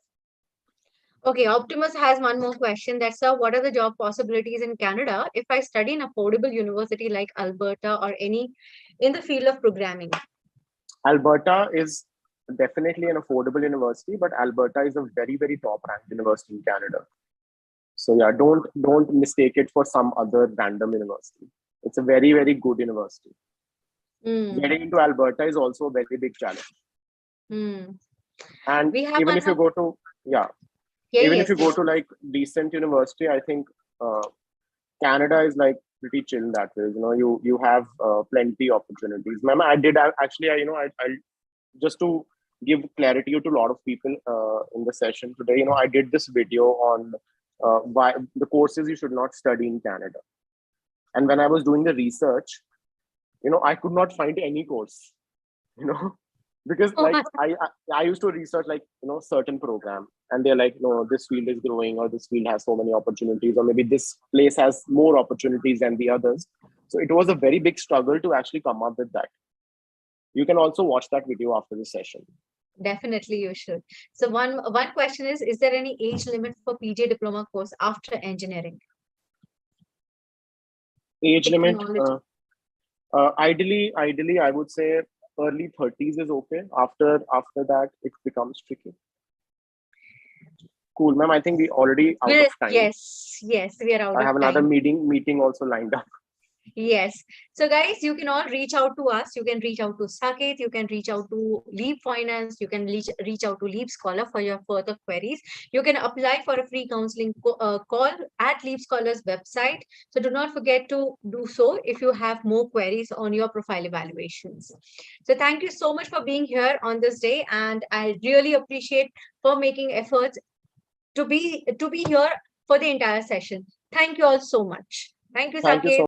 Speaker 2: Okay, Optimus has one more question. That's what are the job possibilities in Canada if I study in affordable university like Alberta or any in the field of programming?
Speaker 1: Alberta is definitely an affordable university, but Alberta is a very, very top ranked university in Canada. So yeah, don't mistake it for some other random university. It's a very, very good university. Getting into Alberta is also a very big challenge. And even if you go to if you go to like decent university, I think Canada is like pretty chill in that way. You have plenty opportunities. Ma'am, I did actually, I just to give clarity to a lot of people in the session today, I did this video on why the courses you should not study in Canada. And when I was doing the research, I could not find any course, because like I used to research like certain program, and they're like, no, this field is growing, or this field has so many opportunities, or maybe this place has more opportunities than the others. So it was a very big struggle to actually come up with that. You can also watch that video after the session.
Speaker 2: Definitely you should. So one question is there any age limit for PG diploma course after engineering?
Speaker 1: Age limit,
Speaker 2: Technology.
Speaker 1: ideally, I would say early 30s is okay. After that, it becomes tricky. Cool, ma'am. I think we already out of time.
Speaker 2: Yes, we are out of time.
Speaker 1: I have another meeting also lined up.
Speaker 2: Yes. So guys, you can all reach out to us. You can reach out to Saket. You can reach out to Leap Finance. You can reach out to LeapScholar for your further queries. You can apply for a free counseling call at LeapScholar's website. So do not forget to do so if you have more queries on your profile evaluations. So thank you so much for being here on this day. And I really appreciate for making efforts to be here for the entire session. Thank you all so much. Thank you, Saket.
Speaker 1: Thank you so